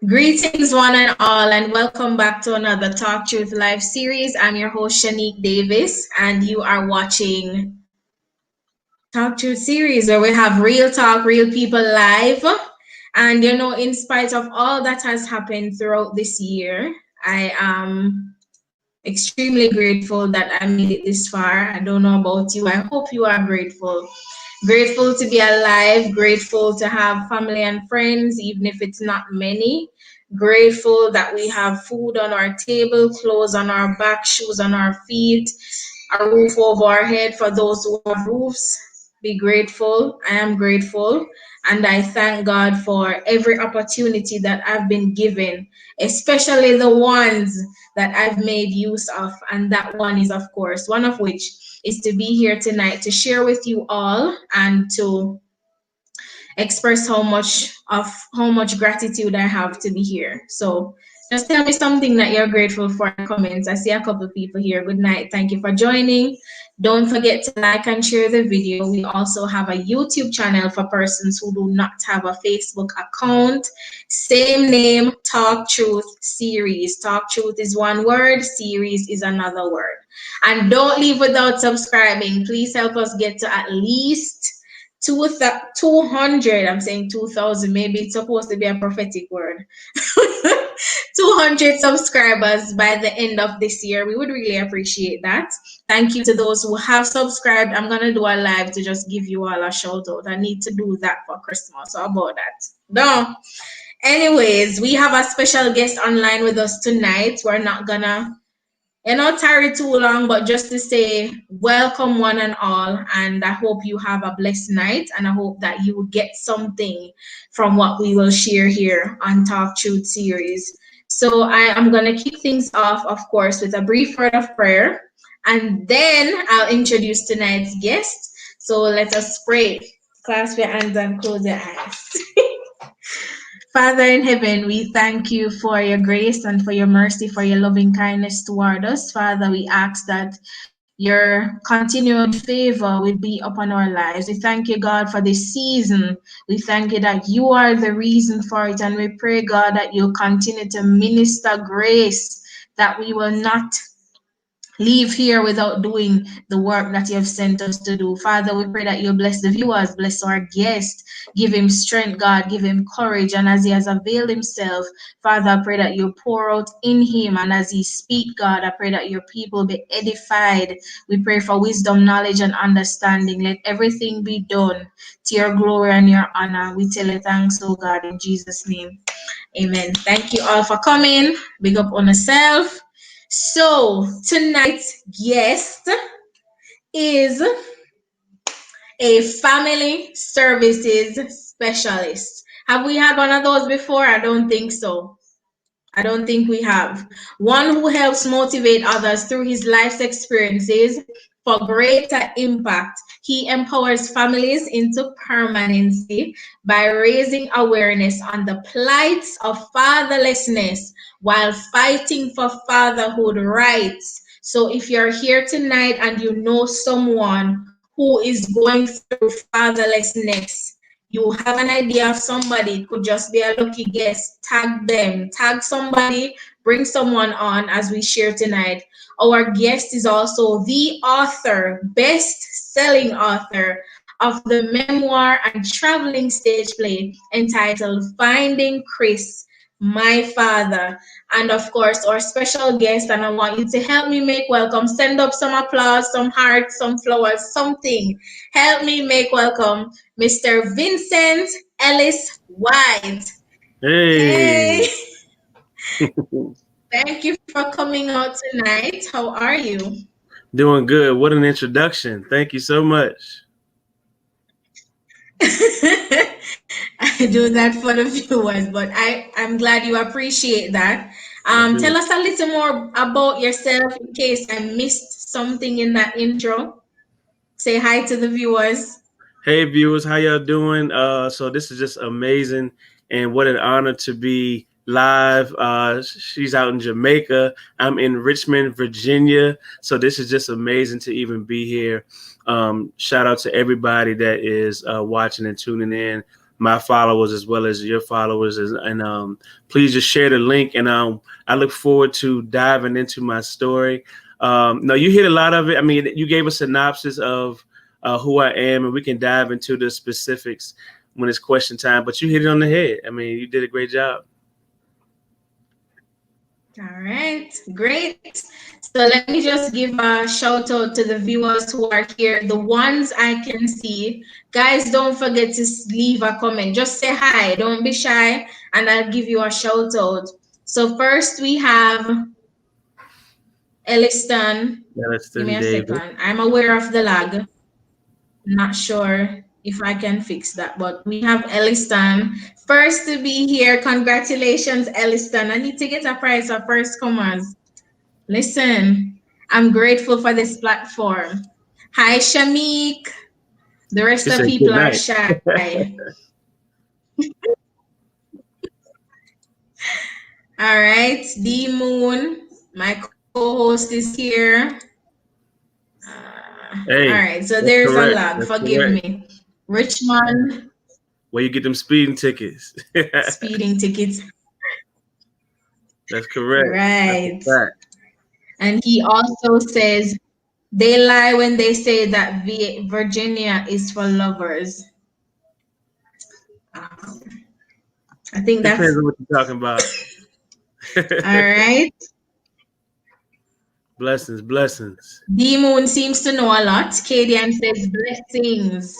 Greetings, one and all, and welcome back to another TalkTruth Live Series. I'm your host, Shanique Davis, and you are watching TalkTruth Series, where we have real talk, real people live. And in spite of all that has happened throughout this year, I am extremely grateful that I made it this far. I don't know about you. I hope you are grateful. Grateful to be alive, grateful to have family and friends, even if it's not many. Grateful that we have food on our table, clothes on our back, shoes on our feet, a roof over our head for those who have roofs. Be grateful. I am grateful. And I thank God for every opportunity that I've been given, especially the ones that I've made use of. And that one is, of course, one of which is to be here tonight to share with you all and to express how much gratitude I have to be here. So just tell me something that you're grateful for in the comments. I see a couple of people here. Good night. Thank you for joining. Don't forget to like and share the video. We also have a YouTube channel for persons who do not have a Facebook account. Same name, Talk Truth Series. Talk Truth is one word, series is another word. And don't leave without subscribing. Please help us get to at least 200. I'm saying 2000. Maybe it's supposed to be a prophetic word. 200 subscribers by the end of this year. We would really appreciate that. Thank you to those who have subscribed. I'm going to do a live to just give you all a shout out. I need to do that for Christmas. How about that? No. Anyways, we have a special guest online with us tonight. We're not gonna tarry too long, but just to say welcome one and all, and I hope you have a blessed night, and I hope that you will get something from what we will share here on Talk Truth Series. So I am going to kick things off, of course, with a brief word of prayer, and then I'll introduce tonight's guest. So let us pray. Clasp your hands and close your eyes. Father in heaven, we thank you for your grace and for your mercy, for your loving kindness toward us. Father, we ask that your continued favor will be upon our lives. We thank you, God, for this season. We thank you that you are the reason for it. And we pray, God, that you'll continue to minister grace, that we will not leave here without doing the work that you have sent us to do. Father, we pray that you bless the viewers, bless our guest, give him strength, God, give him courage. And as he has availed himself, Father, I pray that you pour out in him. And as he speak, God, I pray that your people be edified. We pray for wisdom, knowledge, and understanding. Let everything be done to your glory and your honor. We tell you thanks, oh God, in Jesus' name. Amen. Thank you all for coming. Big up on yourself. So tonight's guest is a family services specialist. Have we had one of those before? I don't think so. I don't think we have. One who helps motivate others through his life's experiences for greater impact. He empowers families into permanency by raising awareness on the plights of fatherlessness while fighting for fatherhood rights. So if you're here tonight and you know someone who is going through fatherlessness, you have an idea of somebody, it could just be a lucky guess, tag them, tag somebody, bring someone on as we share tonight. Our guest is also the author, best-selling author of the memoir and traveling stage play entitled Finding Chris, My Father. And of course, our special guest, and I want you to help me make welcome. Send up some applause, some hearts, some flowers, something. Help me make welcome Mr. Vincent Ellis White. Hey. Thank you for coming out tonight. How are you? Doing good. What an introduction. Thank you so much. I do that for the viewers, but I'm glad you appreciate that. Tell us a little more about yourself in case I missed something in that intro. Say hi to the viewers. Hey viewers, how y'all doing? So this is just amazing, and what an honor to be live. She's out in Jamaica. I'm in Richmond, Virginia. So this is just amazing to even be here. Shout out to everybody that is watching and tuning in. my followers as well as your followers. And please just share the link. And I look forward to diving into my story. No, you hit a lot of it. I mean, you gave a synopsis of who I am, and we can dive into the specifics when it's question time. But you hit it on the head. I mean, you did a great job. All right, great. So let me just give a shout out to the viewers who are here, the ones I can see. Guys, don't forget to leave a comment. Just say hi, don't be shy, and I'll give you a shout out. So first we have Elliston. Give me a David. second. I'm aware of the lag. Not sure if I can fix that, but we have Elliston. First to be here. Congratulations, Elliston. I need to get a prize for first comers. Listen, I'm grateful for this platform. Hi, Shanique. The rest of people are shy. All right, D Moon, my co-host is here. Hey, all right, so there's correct. a lag. Forgive me. Richmond. Where you get them speeding tickets? Speeding tickets. That's correct. Right. That's and he also says they lie when they say that Virginia is for lovers. I think that's depends on what you're talking about. All right. Blessings. D Moon seems to know a lot. Kadian says blessings.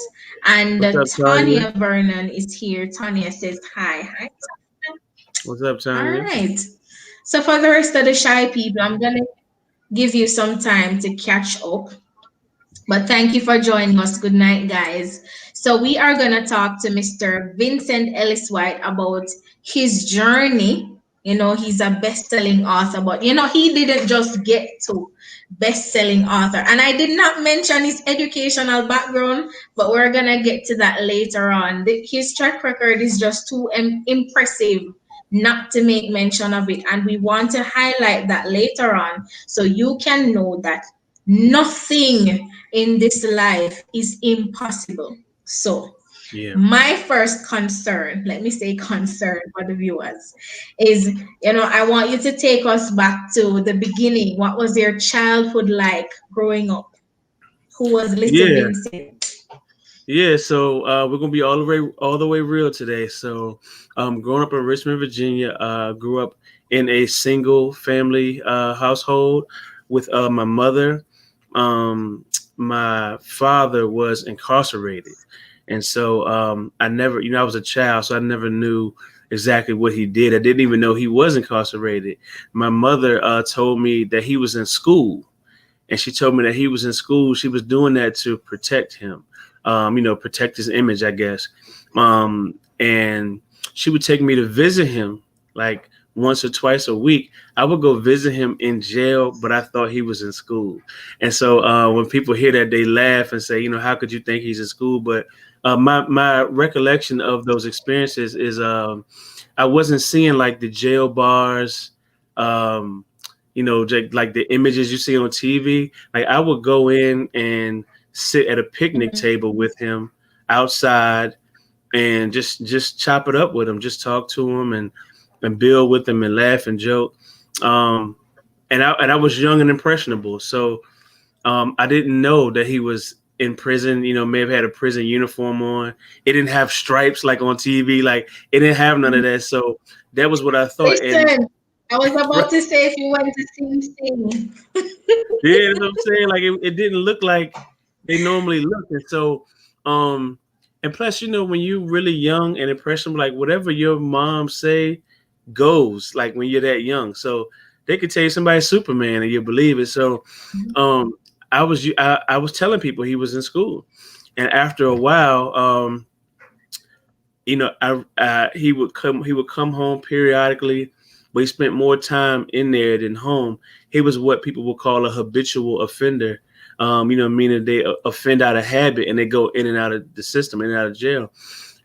And Tanya Vernon is here. Tanya says hi. Hi, Tanya. What's up, Tanya? All right. So for the rest of the shy people, I'm going to give you some time to catch up. But thank you for joining us. Good night, guys. So we are going to talk to Mr. Vincent Ellis White about his journey. You know, he's a best-selling author, but, you know, he didn't just get to best-selling author. And I did not mention his educational background, but we're going to get to that later on. His track record is just too impressive not to make mention of it. And we want to highlight that later on so you can know that nothing in this life is impossible. So my first concern, let me say concern for the viewers, is, you know, I want you to take us back to the beginning. What was your childhood like growing up? Who was little Vincent? Yeah, so we're gonna be all the way real today. So, growing up in Richmond, Virginia, grew up in a single family household with my mother. My father was incarcerated, and so I never, I was a child, so I never knew exactly what he did. I didn't even know he was incarcerated. My mother told me that he was in school, and she told me that he was in school. She was doing that to protect him. Protect his image, I guess. And she would take me to visit him like once or twice a week. I would go visit him in jail, but I thought he was in school. And so when people hear that, they laugh and say, how could you think he's in school? But my recollection of those experiences is I wasn't seeing like the jail bars, like the images you see on TV. Like I would go in and sit at a picnic table with him outside and just chop it up with him, just talk to him and build with him and laugh and joke. And I was young and impressionable. So I didn't know that he was in prison, may have had a prison uniform on. It didn't have stripes like on TV. Like it didn't have none of that. So that was what I thought. Listen, I was about to say if you went to sing. Yeah, that's what I'm saying. Like it didn't look like they normally look. And so, and plus, when you're really young and impressionable, like whatever your mom say goes, like when you're that young. So they could tell you somebody's Superman and you believe it. So, I was telling people he was in school, and after a while, he would come home periodically, but he spent more time in there than home. He was what people would call a habitual offender. Meaning they offend out of habit and they go in and out of the system, in and out of jail.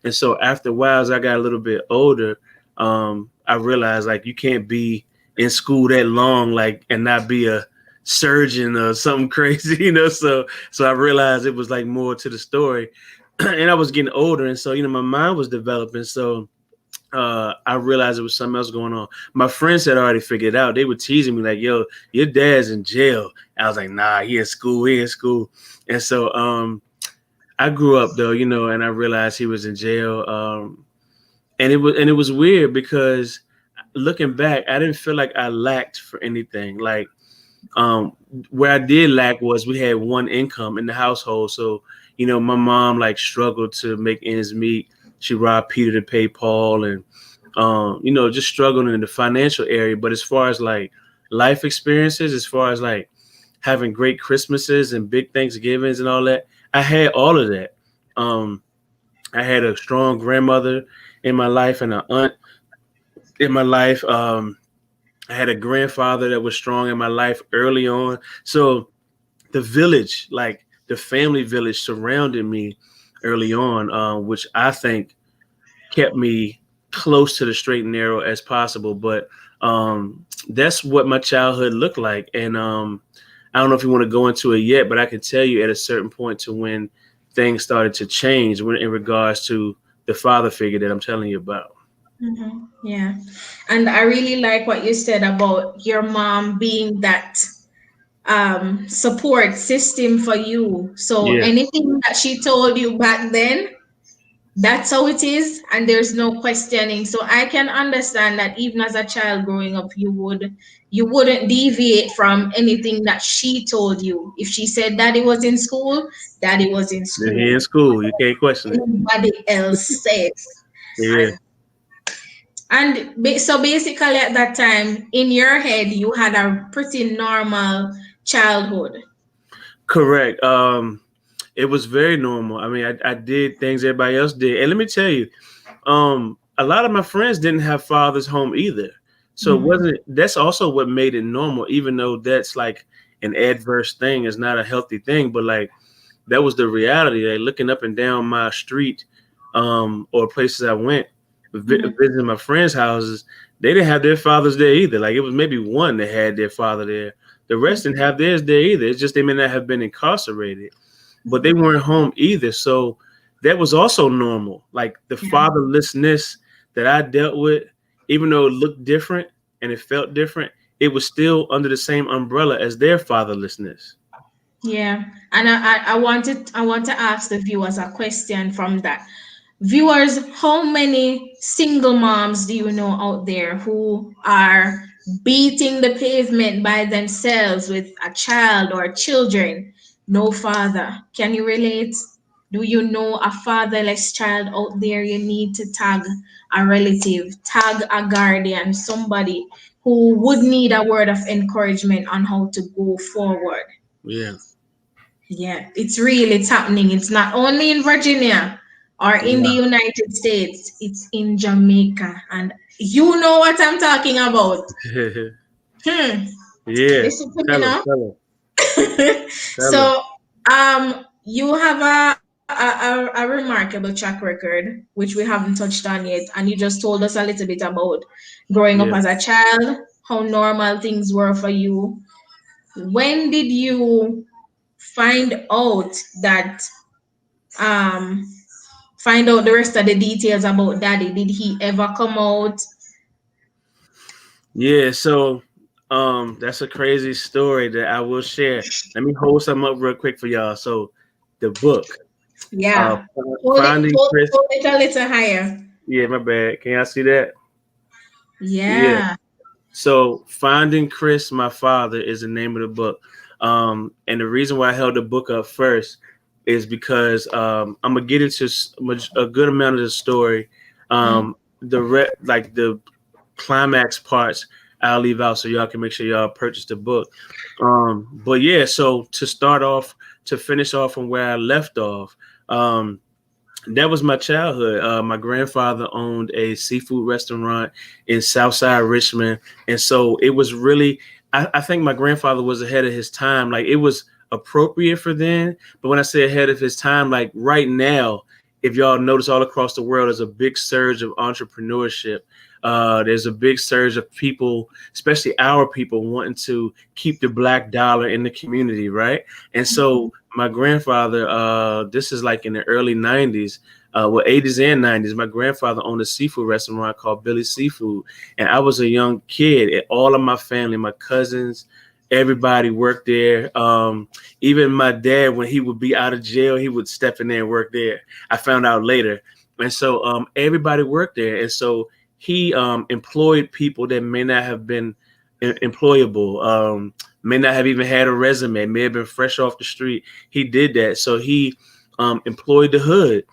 And so after a while, as I got a little bit older, I realized like you can't be in school that long, like, and not be a surgeon or something crazy, So I realized it was like more to the story. and I was getting older, and so my mind was developing. So I realized there was something else going on. My friends had already figured it out. They were teasing me like, "Yo, your dad's in jail." I was like, "Nah, he in school. He in school." And so I grew up though, and I realized he was in jail. And it was weird because looking back, I didn't feel like I lacked for anything. Like um, where I did lack was we had one income in the household. So my mom like struggled to make ends meet. She robbed Peter to pay Paul, and just struggling in the financial area. But as far as like life experiences, as far as like having great Christmases and big Thanksgivings and all that, I had all of that. Um, I had a strong grandmother in my life and an aunt in my life. I had a grandfather that was strong in my life early on. So the village, like the family village, surrounded me early on, which I think kept me close to the straight and narrow as possible. But that's what my childhood looked like. And I don't know if you want to go into it yet, but I can tell you at a certain point to when things started to change in regards to the father figure that I'm telling you about. Yeah. And I really like what you said about your mom being that support system for you. So Yeah, anything that she told you back then, that's how it is, and there's no questioning. So I can understand that even as a child growing up, you wouldn't deviate from anything that she told you. If she said daddy was in school, daddy was in he in school. school. You can't question it. Anybody else says. Yeah. So basically, at that time, in your head, you had a pretty normal childhood. Correct. It was very normal. I mean, I did things everybody else did. And let me tell you, a lot of my friends didn't have fathers home either. So it Mhm. wasn't, that's also what made it normal, even though that's like an adverse thing, is not a healthy thing. But like that was the reality. Like looking up and down my street, or places I went, Mhm. visiting my friends' houses, they didn't have their fathers there either. Like it was maybe one that had their father there. The rest didn't have theirs there either. It's just they may not have been incarcerated, but they weren't home either. So that was also normal. Like the Yeah. fatherlessness that I dealt with, even though it looked different and it felt different, it was still under the same umbrella as their fatherlessness. Yeah. And I want to ask the viewers a question from that. Viewers, how many single moms do you know out there who are beating the pavement by themselves with a child or children? No father. Can you relate? Do you know a fatherless child out there? You need to tag a relative, tag a guardian, somebody who would need a word of encouragement on how to go forward. Yeah. Yeah, it's happening. It's not only in Virginia or in the Yeah. United States, it's in Jamaica. And you know what I'm talking about. Hmm. Yeah. Listen to me Tell them. now. Tell them. Tell them. So, you have a remarkable track record, which we haven't touched on yet, and you just told us a little bit about growing up Yeah. as a child, how normal things were for you. When did you find out that um find out the rest of the details about daddy? Did he ever come out? Yeah. So that's a crazy story that I will share. Let me hold something up real quick for y'all. So the book, uh Yeah. Hold it, Finding hold, Chris. hold it a little higher. Yeah, my bad. Can y'all see that? Yeah. Yeah. So Finding Chris, My Father is the name of the book. And the reason why I held the book up first is because I'm gonna get into a good amount of the story. Mm. Like the climax parts I'll leave out so y'all can make sure y'all purchase the book. But yeah, so to finish off from where I left off, that was my childhood. My grandfather owned a seafood restaurant in Southside Richmond, and so it was really. I think my grandfather was ahead of his time. Like it was appropriate for then, but when I say ahead of his time, like right now, if y'all notice, all across the world, there's a big surge of entrepreneurship. There's a big surge of people, especially our people, wanting to keep the black dollar in the community, right? And so my grandfather, this is like in the early 90s, 80s and 90s. My grandfather owned a seafood restaurant called Billy's Seafood. And I was a young kid. And all of my family, my cousins, everybody worked there. Even my dad, when he would be out of jail, he would step in there and work there. I found out later. And so everybody worked there. And so he employed people that may not have been employable, may not have even had a resume, may have been fresh off the street. He did that. So he employed the hood.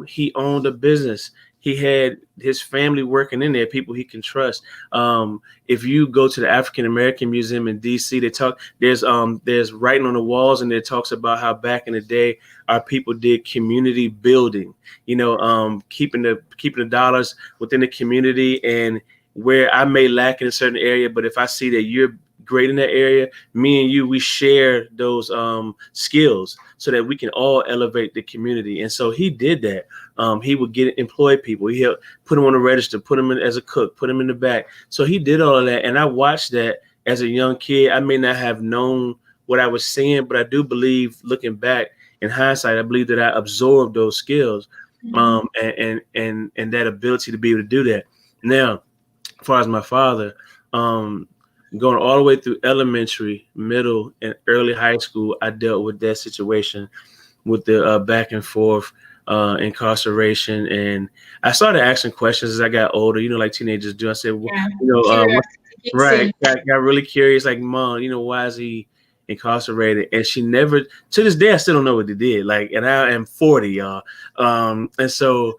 He owned a business. He had his family working in there, people he can trust. If you go to the African American Museum in DC, there's writing on the walls, and it talks about how back in the day our people did community building, keeping the dollars within the community, and where I may lack in a certain area, but if I see that you're great in that area, me and you, we share those skills so that we can all elevate the community. And so he did that. He would employ people. He helped put them on the register, put them in as a cook, put them in the back. So he did all of that. And I watched that as a young kid. I may not have known what I was seeing, but I do believe, looking back in hindsight, I believe that I absorbed those skills and that ability to be able to do that. Now, as far as my father, going all the way through elementary, middle, and early high school, I dealt with that situation with the back and forth incarceration. And I started asking questions as I got older, like teenagers do. I said, right. Got really curious, like, Mom, why is he incarcerated? And she never, to this day, I still don't know what they did. And I am 40, y'all. And so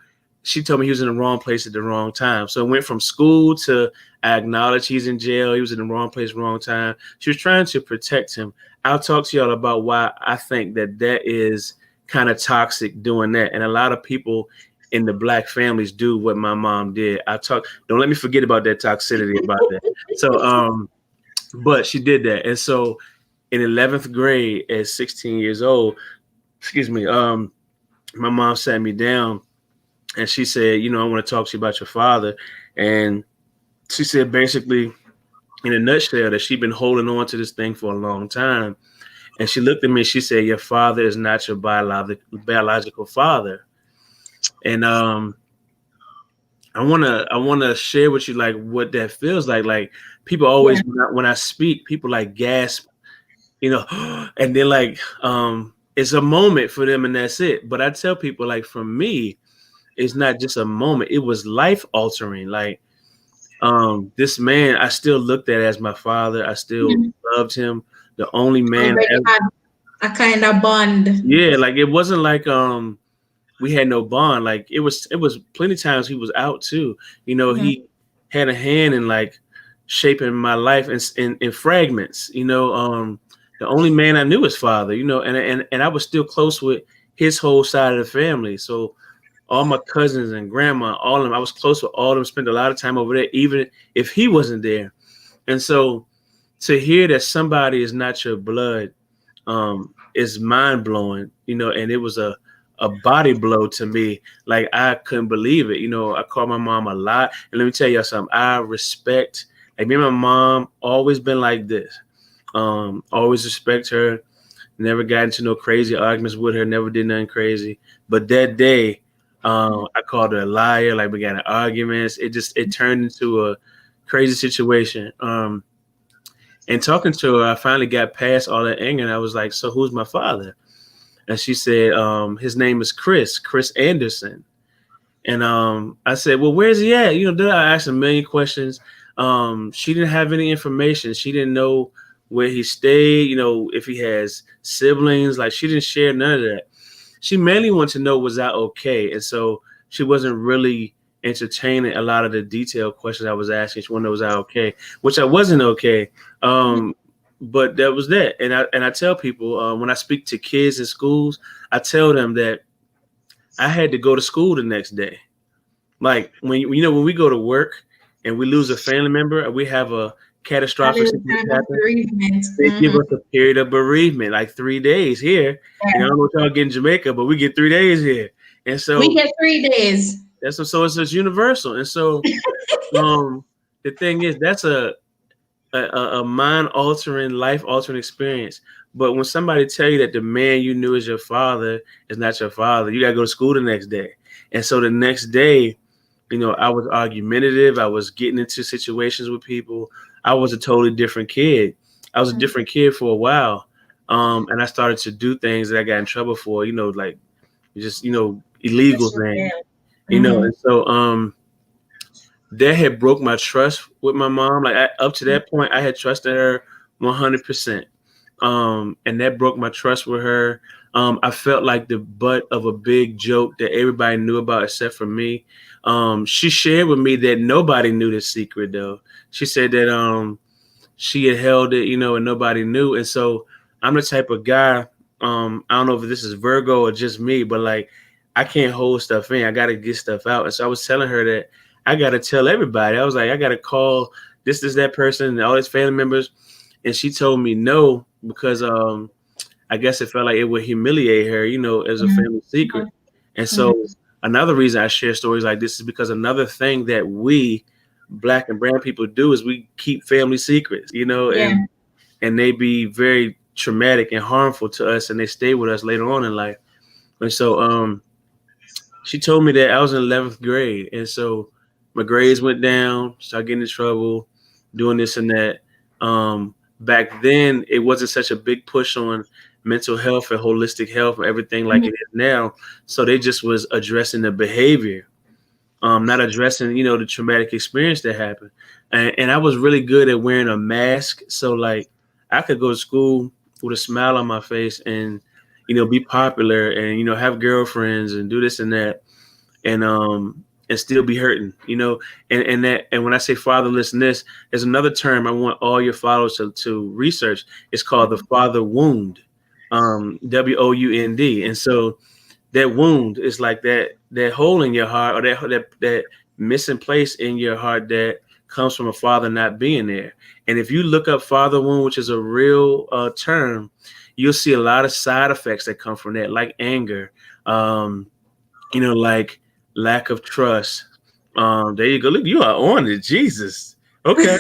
she told me he was in the wrong place at the wrong time. So it went from school to, I acknowledge he's in jail. He was in the wrong place, wrong time. She was trying to protect him. I'll talk to y'all about why I think that is kind of toxic doing that. And a lot of people in the Black families do what my mom did. Don't let me forget about that toxicity about that. So, but she did that. And so in 11th grade at 16 years old, my mom sat me down and she said, I want to talk to you about your father. And she said, basically, in a nutshell, that she'd been holding on to this thing for a long time. And she looked at me and she said, your father is not your biological father. And I wanna share with you like what that feels like. Like, people always, when I speak, people like gasp, and then like it's a moment for them and that's it. But I tell people, like, for me, it's not just a moment, it was life altering. Like, this man, I still looked at as my father. I still loved him. The only man had a kind of bond. Yeah, like, it wasn't like we had no bond. Like, it was plenty of times he was out too. He had a hand in like shaping my life in fragments. The only man I knew was father. And I was still close with his whole side of the family. So all my cousins and grandma, all of them, I was close with all of them, spent a lot of time over there, even if he wasn't there. And so to hear that somebody is not your blood is mind blowing, and it was a body blow to me. Like, I couldn't believe it. I called my mom a lot. And let me tell you something, I respect, like, me and my mom always been like this. Always respect her, never got into no crazy arguments with her, never did nothing crazy. But that day, I called her a liar. Like, we got in arguments. It turned into a crazy situation. And talking to her, I finally got past all that anger, and I was like, so who's my father? And she said, his name is Chris Anderson. And I said, well, where's he at? I asked a million questions. She didn't have any information. She didn't know where he stayed, if he has siblings. Like, she didn't share none of that. She mainly wanted to know, was I okay? And so she wasn't really entertaining a lot of the detailed questions I was asking. She wanted to know, was I okay? Which I wasn't okay. But that was that. And I tell people, when I speak to kids in schools, I tell them that I had to go to school the next day. Like, when we go to work and we lose a family member, we have a catastrophic bereavement. They give us a period of bereavement, like 3 days here. I don't know what y'all get in Jamaica, but we get 3 days here. And so we get 3 days. So it's universal. And so the thing is, that's a mind altering, life altering experience. But when somebody tell you that the man you knew as your father is not your father, you gotta go to school the next day. And so the next day, I was argumentative. I was getting into situations with people. I was a totally different kid. I was a different kid for a while. And I started to do things that I got in trouble for, like just, illegal things, Mm-hmm. and so, that had broke my trust with my mom. Like up to that point, I had trusted her 100%. And that broke my trust with her. I felt like the butt of a big joke that everybody knew about except for me. She shared with me that nobody knew the secret though. She said that she had held it, and nobody knew. And so I'm the type of guy, I don't know if this is Virgo or just me, but like I can't hold stuff in. I gotta get stuff out. And so I was telling her that I gotta tell everybody. I was like, I gotta call this, that person and all his family members. And she told me no, because I guess it felt like it would humiliate her, as a family secret. And so another reason I share stories like this is because another thing that we Black and brown people do is we keep family secrets, Yeah. and they be very traumatic and harmful to us, and they stay with us later on in life. And so she told me that I was in 11th grade, and so my grades went down, started getting in trouble, doing this and that. Back then, it wasn't such a big push on mental health and holistic health and everything like it is now. So they just was addressing the behavior, not addressing, the traumatic experience that happened. And I was really good at wearing a mask. So like I could go to school with a smile on my face and, be popular and, have girlfriends and do this and that. And still be hurting, and when I say fatherlessness, there's another term I want all your followers to research. It's called the father wound, WOUND. And so that wound is like that hole in your heart, or that missing place in your heart that comes from a father not being there. And if you look up father wound, which is a real term, you'll see a lot of side effects that come from that, like anger, like lack of trust. There you go. Look, you are on it, Jesus. Okay.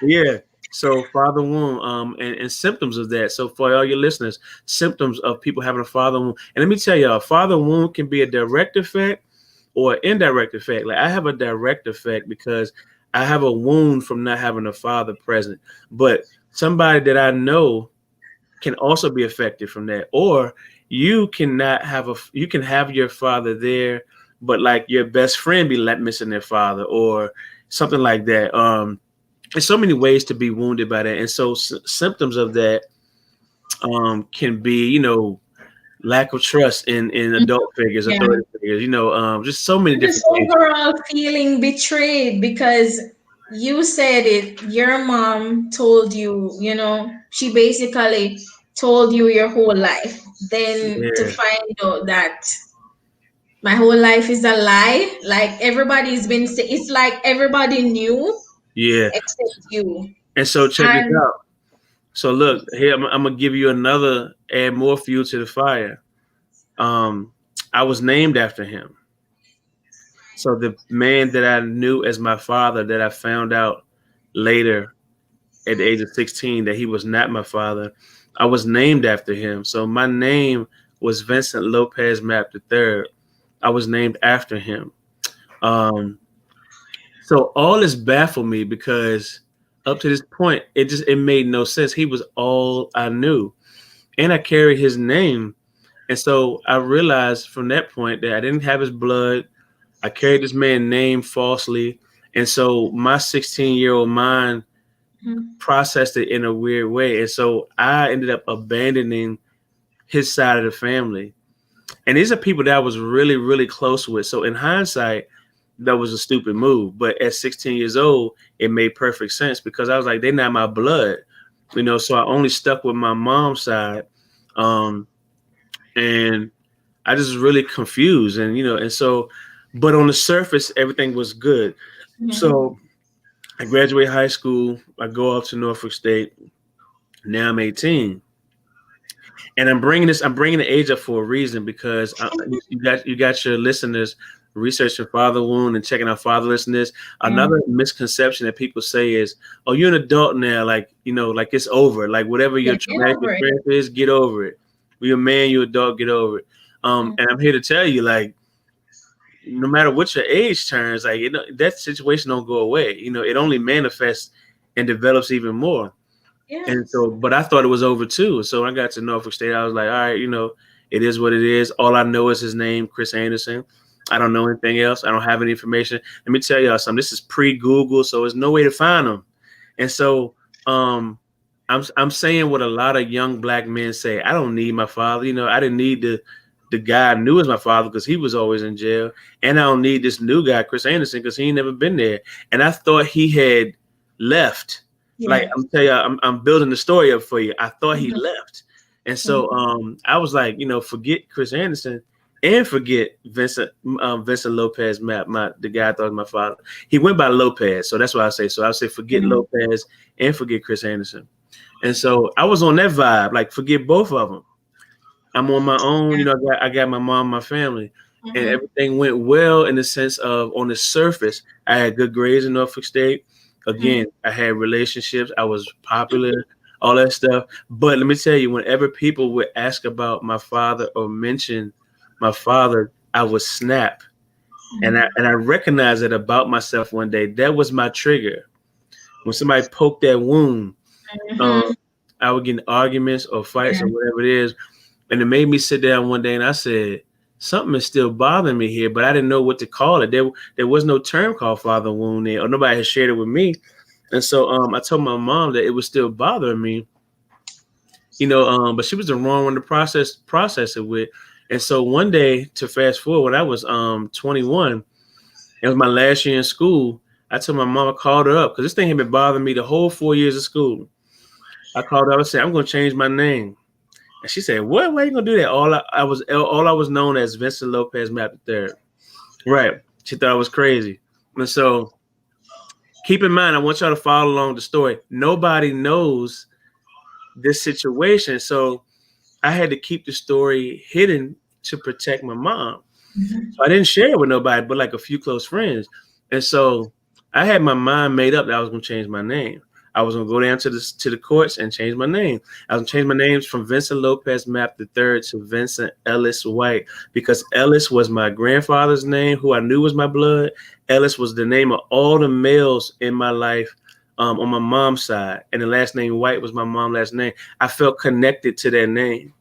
Yeah. So father wound, and symptoms of that. So for all your listeners, symptoms of people having a father wound. And let me tell you, a father wound can be a direct effect or an indirect effect. Like I have a direct effect because I have a wound from not having a father present. But somebody that I know can also be affected from that. Or you cannot have you can have your father there, but like your best friend be missing their father or something like that. There's so many ways to be wounded by that. And so symptoms of that can be, lack of trust in adult figures, Yeah. authority figures, just so many Just different ways. overall feeling betrayed because you said it, your mom told you, she basically told you your whole life. Then to Yeah. find out that my whole life is a lie, like everybody's been it's like everybody knew Yeah. except you. And so check this And out. So look, here I'm gonna give you add more fuel to the fire. Um, I was named after him. So the man that I knew as my father, that I found out later at the age of 16 that he was not my father, I was named after him. So my name was Vincent Lopez Map III. I was named after him. Um, so all this baffled me because up to this point, it made no sense. He was all I knew, and I carried his name. And so I realized from that point that I didn't have his blood. I carried this man's name falsely. And so my 16-year-old mind processed it in a weird way. And so I ended up abandoning his side of the family. And these are people that I was really, really close with. So in hindsight, that was a stupid move. But at 16 years old, it made perfect sense because I was like, they're not my blood. So I only stuck with my mom's side. Um, and I just was really confused. And so, but on the surface, everything was good. So I graduate high school. I go off to Norfolk State. Now I'm 18. And I'm bringing the age up for a reason because you got your listeners researching father wound and checking out fatherlessness. Another misconception that people say is, oh, you're an adult now, like, like it's over. Like whatever your traumatic experience is, get over it. You're a man, you're an adult, get over it. And I'm here to tell you, like, no matter what your age turns, like that situation don't go away. It only manifests and develops even more. Yes. And so, but I thought it was over too. So when I got to Norfolk State, I was like, all right, it is what it is. All I know is his name, Chris Anderson. I don't know anything else. I don't have any information. Let me tell y'all something. This is pre-Google, so there's no way to find him. And so I'm saying what a lot of young black men say. I don't need my father. I didn't need the guy I knew as my father because he was always in jail. And I don't need this new guy, Chris Anderson, because he ain't never been there. And I thought he had left. Yeah. Like I'm telling you, I'm building the story up for you. I thought he left. And so I was like, forget Chris Anderson and forget Vincent Lopez Map, the guy I thought was my father. He went by Lopez, so that's what I say. So I say forget Lopez and forget Chris Anderson. And so I was on that vibe, like forget both of them. I'm on my own, I got my mom, my family, and everything went well in the sense of on the surface, I had good grades in Norfolk State. Again, I had relationships, I was popular, all that stuff. But let me tell you, whenever people would ask about my father or mention my father, I would snap. And I recognized it about myself one day. That was my trigger. When somebody poked that wound, I would get in arguments or fights or whatever it is. And it made me sit down one day and I said, something is still bothering me here, but I didn't know what to call it. There was no term called father wound there, or nobody had shared it with me. And so I told my mom that it was still bothering me, but she was the wrong one to process it with. And so one day, to fast forward, when I was 21, it was my last year in school. I told my mom, I called her up because this thing had been bothering me the whole 4 years of school. I called her up and said, I'm going to change my name. And she said, what? Why are you going to do that? All I was known as Vincent Lopez Map III. Right. She thought I was crazy. And so keep in mind, I want y'all to follow along the story. Nobody knows this situation. So I had to keep the story hidden to protect my mom. So I didn't share it with nobody but like a few close friends. And so I had my mind made up that I was going to change my name. I was going to go down to the courts and change my name. I was going to change my name from Vincent Lopez Map III to Vincent Ellis White because Ellis was my grandfather's name, who I knew was my blood. Ellis was the name of all the males in my life on my mom's side. And the last name White was my mom's last name. I felt connected to that name.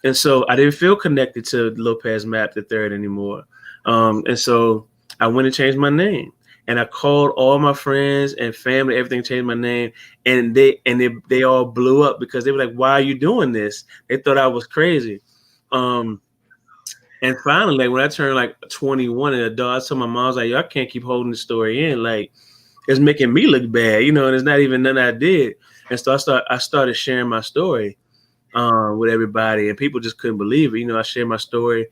And so I didn't feel connected to Lopez Map III anymore. And so I went and changed my name. And I called all my friends and family, everything, changed my name. And they all blew up because they were like, why are you doing this? They thought I was crazy. And finally, like when I turned like 21 and adult, I told my mom, I was like, yo, I can't keep holding the story in. Like it's making me look bad, and it's not even nothing I did. And so I started sharing my story with everybody, and people just couldn't believe it. I shared my story.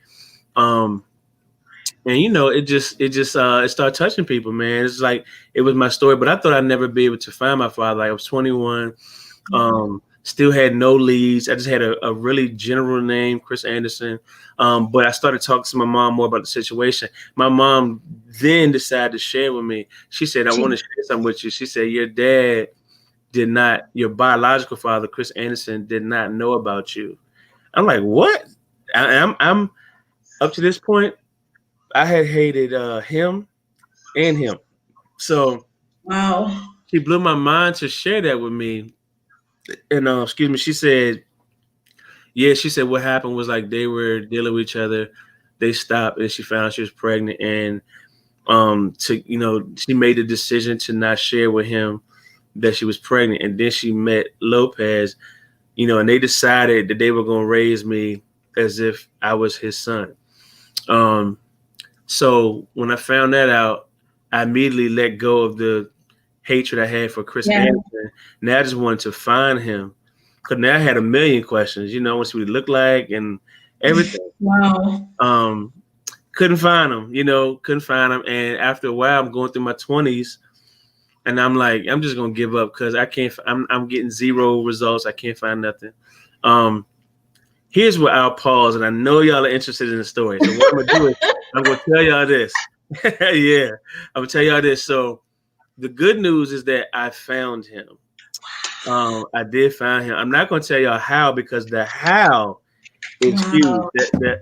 And it started touching people, man. It's like it was my story, but I thought I'd never be able to find my father. Like I was 21, still had no leads. I just had a really general name, Chris Anderson. But I started talking to my mom more about the situation. My mom then decided to share with me. She said, I want to share something with you. She said, your biological father, Chris Anderson, did not know about you. I'm like, what? I'm up to this point, I had hated him and him. So wow, she blew my mind to share that with me. And she said, she said what happened was like they were dealing with each other. They stopped and she found out she was pregnant. And she made the decision to not share with him that she was pregnant. And then she met Lopez, and they decided that they were going to raise me as if I was his son. So when I found that out, I immediately let go of the hatred I had for Chris Anderson. Now I just wanted to find him. Because now I had a million questions, what he looked like and everything. Wow. Couldn't find him, couldn't find him. And after a while, I'm going through my 20s and I'm like, I'm just going to give up because I can't, I'm getting zero results. I can't find nothing. here's where I'll pause, and I know y'all are interested in the story. So what I'm gonna do is I'm gonna tell y'all this. Yeah, I'm gonna tell y'all this. So the good news is that I found him. I did find him. I'm not gonna tell y'all how, because the how is huge. Wow.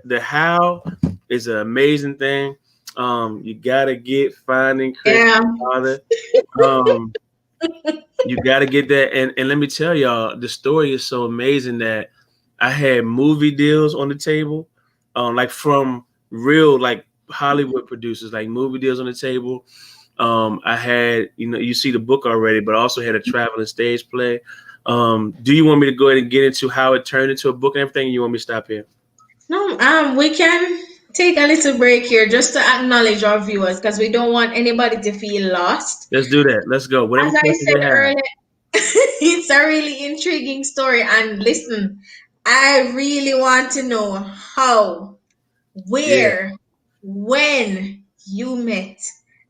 The how is an amazing thing. You gotta get finding Chris Yeah. Father. Um, you gotta get that. And let me tell y'all, the story is so amazing that I had movie deals on the table, like from real like Hollywood producers, like movie deals on the table. I had, you see the book already, but I also had a traveling stage play. Do you want me to go ahead and get into how it turned into a book and everything? You want me to stop here? No, we can take a little break here just to acknowledge our viewers because we don't want anybody to feel lost. Let's do that. Let's go. Whatever As I questions said you have. earlier, it's a really intriguing story. And listen, I really want to know how, Yeah. where, when you met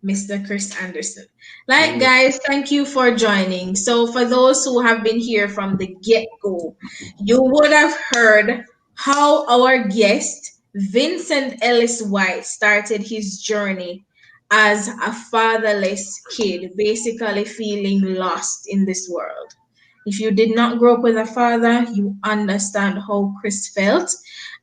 Mr. Chris Anderson. Like, Yeah. guys, thank you for joining. So, for those who have been here from the get go, you would have heard how our guest, Vincent Ellis White, started his journey as a fatherless kid, basically feeling lost in this world. If you did not grow up with a father, you understand how Chris felt.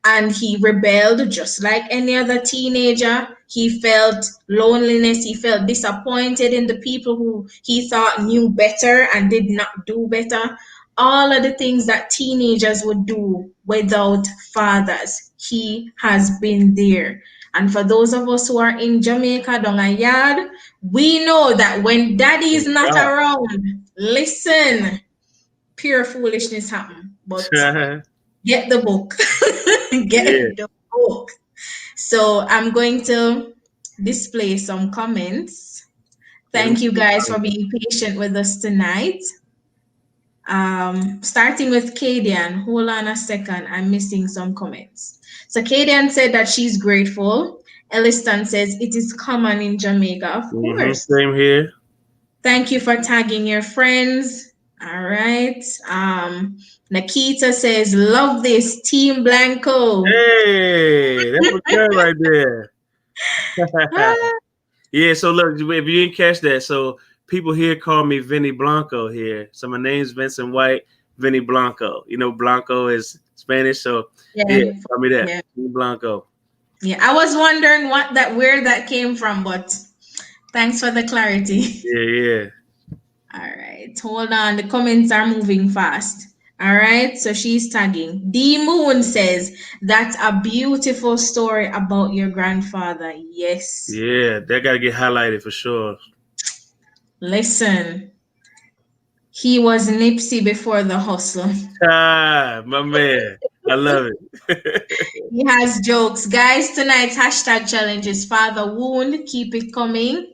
And he rebelled just like any other teenager. He felt loneliness. He felt disappointed in the people who he thought knew better and did not do better. All of the things that teenagers would do without fathers. He has been there. And for those of us who are in Jamaica, down a yard, we know that when daddy is not Wow. around, listen, pure foolishness happen. But get the book. Yeah. Get the book. So I'm going to display some comments. Let me Thank you see. guys for being patient with us tonight. Starting with Kadian. Hold on a second. I'm missing some comments. So Kadian said that she's grateful. Elliston says it is common in Jamaica. Of course. Same here. Thank you for tagging your friends. All right. Nikita says, love this Team Blanco. Hey, that's what's good right there. Ah, Yeah, so look, if you didn't catch that, so people here call me Vinny Blanco here. So my name's Vincent White, Vinny Blanco. Blanco is Spanish, so yeah, yeah, call me that. yeah, Vinny Blanco. yeah. I was wondering where that came from, but thanks for the clarity. Yeah, yeah. All right, hold on. The comments are moving fast. All right, so she's tagging. D Moon says that's a beautiful story about your grandfather. Yes. Yeah, that gotta get highlighted for sure. Listen, he was Nipsey before the hustle. Ah, my man. I love it. He has jokes. Guys, tonight's hashtag challenge is Father Wound. Keep it coming.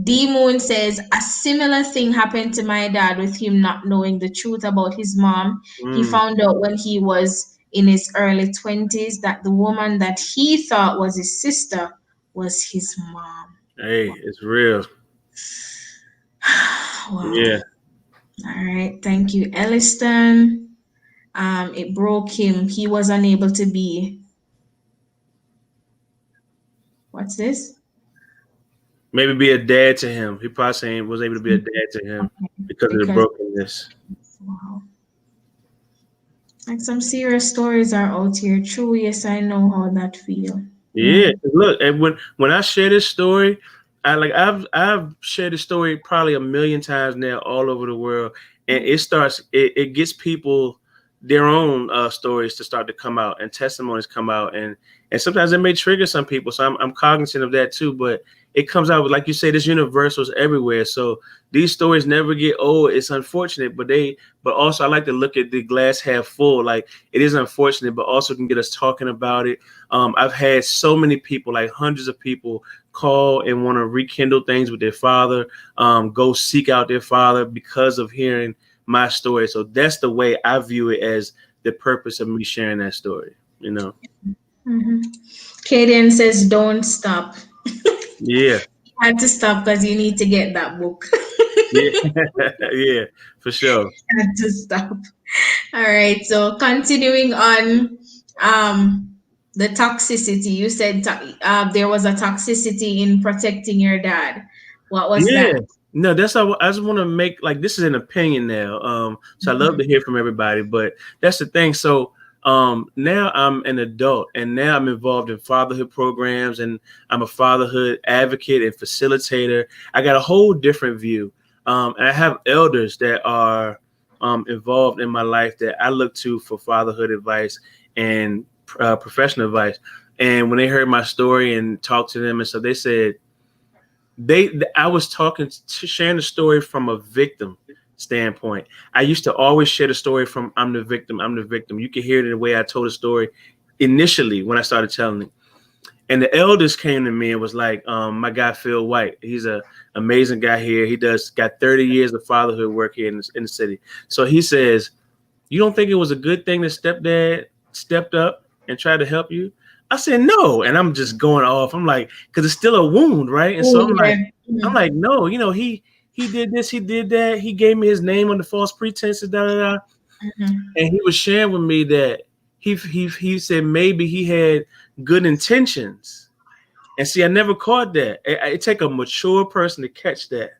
D Moon says, a similar thing happened to my dad with him not knowing the truth about his mom. He found out when he was in his early 20s that the woman that he thought was his sister was his mom. Hey, it's real. Wow. Yeah. All right. Thank you, Elliston. It broke him. He was unable to be. What's this? Maybe be a dad to him. He probably saying was able to be a dad to him because of the brokenness. Wow. Like some serious stories are out here. True, yes, I know how that feel. Yeah, look, and when I share this story, I've shared this story probably a million times now all over the world, and it gets people their own stories to start to come out and testimonies come out, and sometimes it may trigger some people. So I'm cognizant of that too, but it comes out with, like you say, this universals everywhere. So these stories never get old. It's unfortunate, but also I like to look at the glass half full. Like, it is unfortunate, but also can get us talking about it. I've had so many people, like hundreds of people, call and want to rekindle things with their father, go seek out their father because of hearing my story. So that's the way I view it, as the purpose of me sharing that story, Mm-hmm. Kaden says, don't stop. Yeah. You had to stop because you need to get that book. Yeah. Yeah, for sure. Had to stop. All right. So continuing on, The toxicity. You said there was a toxicity in protecting your dad. What was Yeah. that? No, that's how I just want to make, like, this is an opinion now. So I love to hear from everybody, but that's the thing. So now I'm an adult, and now I'm involved in fatherhood programs, and I'm a fatherhood advocate and facilitator. I got a whole different view. And I have elders that are involved in my life that I look to for fatherhood advice and professional advice. And when they heard my story and talked to them, and so they said, I was sharing the story from a victim standpoint. I used to always share the story from I'm the victim. You can hear it in the way I told the story initially when I started telling it. And the elders came to me and was like, my guy Phil White, he's a amazing guy here. He got 30 years of fatherhood work here in the city. So he says, you don't think it was a good thing that stepdad stepped up and tried to help you? I said no, and I'm just going off. I'm like, because it's still a wound, right? And so Oh, yeah. I'm like, no, he did this, he did that. He gave me his name under false pretenses, da da da. And he was sharing with me that he said maybe he had good intentions. And see, I never caught that. It take a mature person to catch that.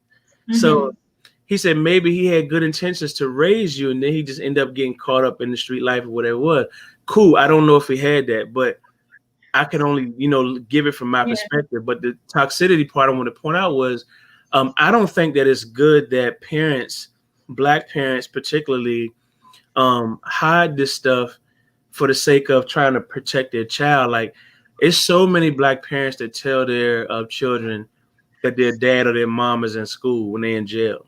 So he said maybe he had good intentions to raise you, and then he just ended up getting caught up in the street life or whatever it was. Cool. I don't know if he had that, but I can only, give it from my perspective. But the toxicity part I want to point out was, I don't think that it's good that parents, Black parents particularly, hide this stuff for the sake of trying to protect their child. Like, it's so many Black parents that tell their children that their dad or their mom is in school when they're in jail.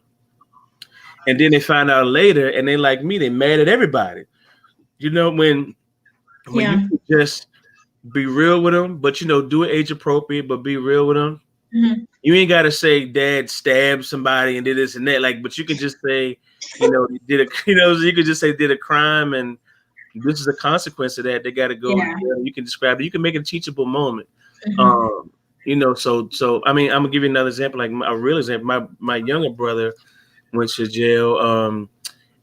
And then they find out later, and they like me, they mad at everybody. When you could just be real with them, but do it age appropriate, but be real with them. You ain't got to say dad stabbed somebody and did this and that. Like, but you can just say, did a, you could just say did a crime, and this is a consequence of that. They got to go. Yeah. You can describe it. You can make it a teachable moment. So I mean, I'm gonna give you another example, like a real example. My younger brother went to jail,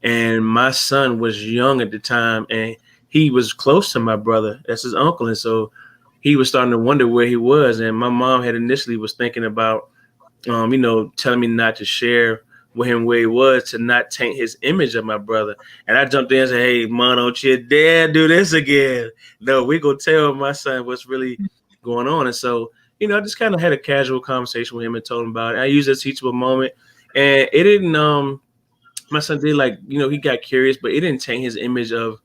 and my son was young at the time, and he was close to my brother. That's his uncle, and so he was starting to wonder where he was. And my mom had initially was thinking about, telling me not to share with him where he was to not taint his image of my brother. And I jumped in and said, "Hey, Mom, don't you dare do this again. No, we gonna tell my son what's really going on." And so, I just kind of had a casual conversation with him and told him about it. I used a teachable moment, and it didn't. My son did, like, he got curious, but it didn't taint his image of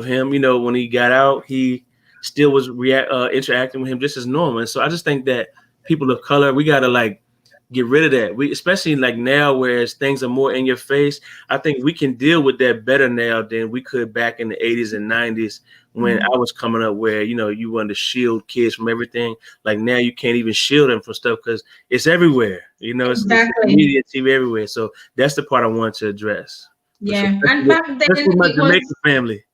him. When he got out, he still was interacting with him just as normal. And so I just think that people of color, we gotta like get rid of that. We, especially like now, whereas things are more in your face, I think we can deal with that better now than we could back in the 80s and 90s when I was coming up, where you wanted to shield kids from everything. Like now you can't even shield them from stuff because it's everywhere. It's media, TV everywhere. So that's the part I want to address. Yeah. So And back then that's with my it Jamaican family.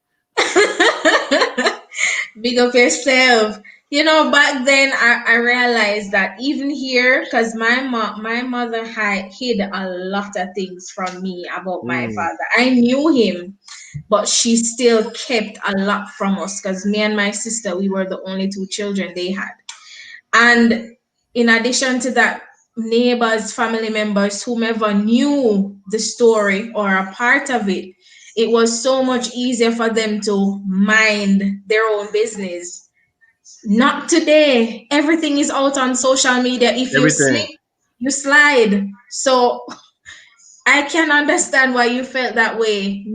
Big up yourself. Back then I realized that even here, because my mother hid a lot of things from me about my father. I knew him, but she still kept a lot from us because me and my sister, we were the only two children they had. And in addition to that, neighbors, family members, whomever knew the story or a part of it, it was so much easier for them to mind their own business. Not today. Everything is out on social media. If you slip, you slide. So I can understand why you felt that way.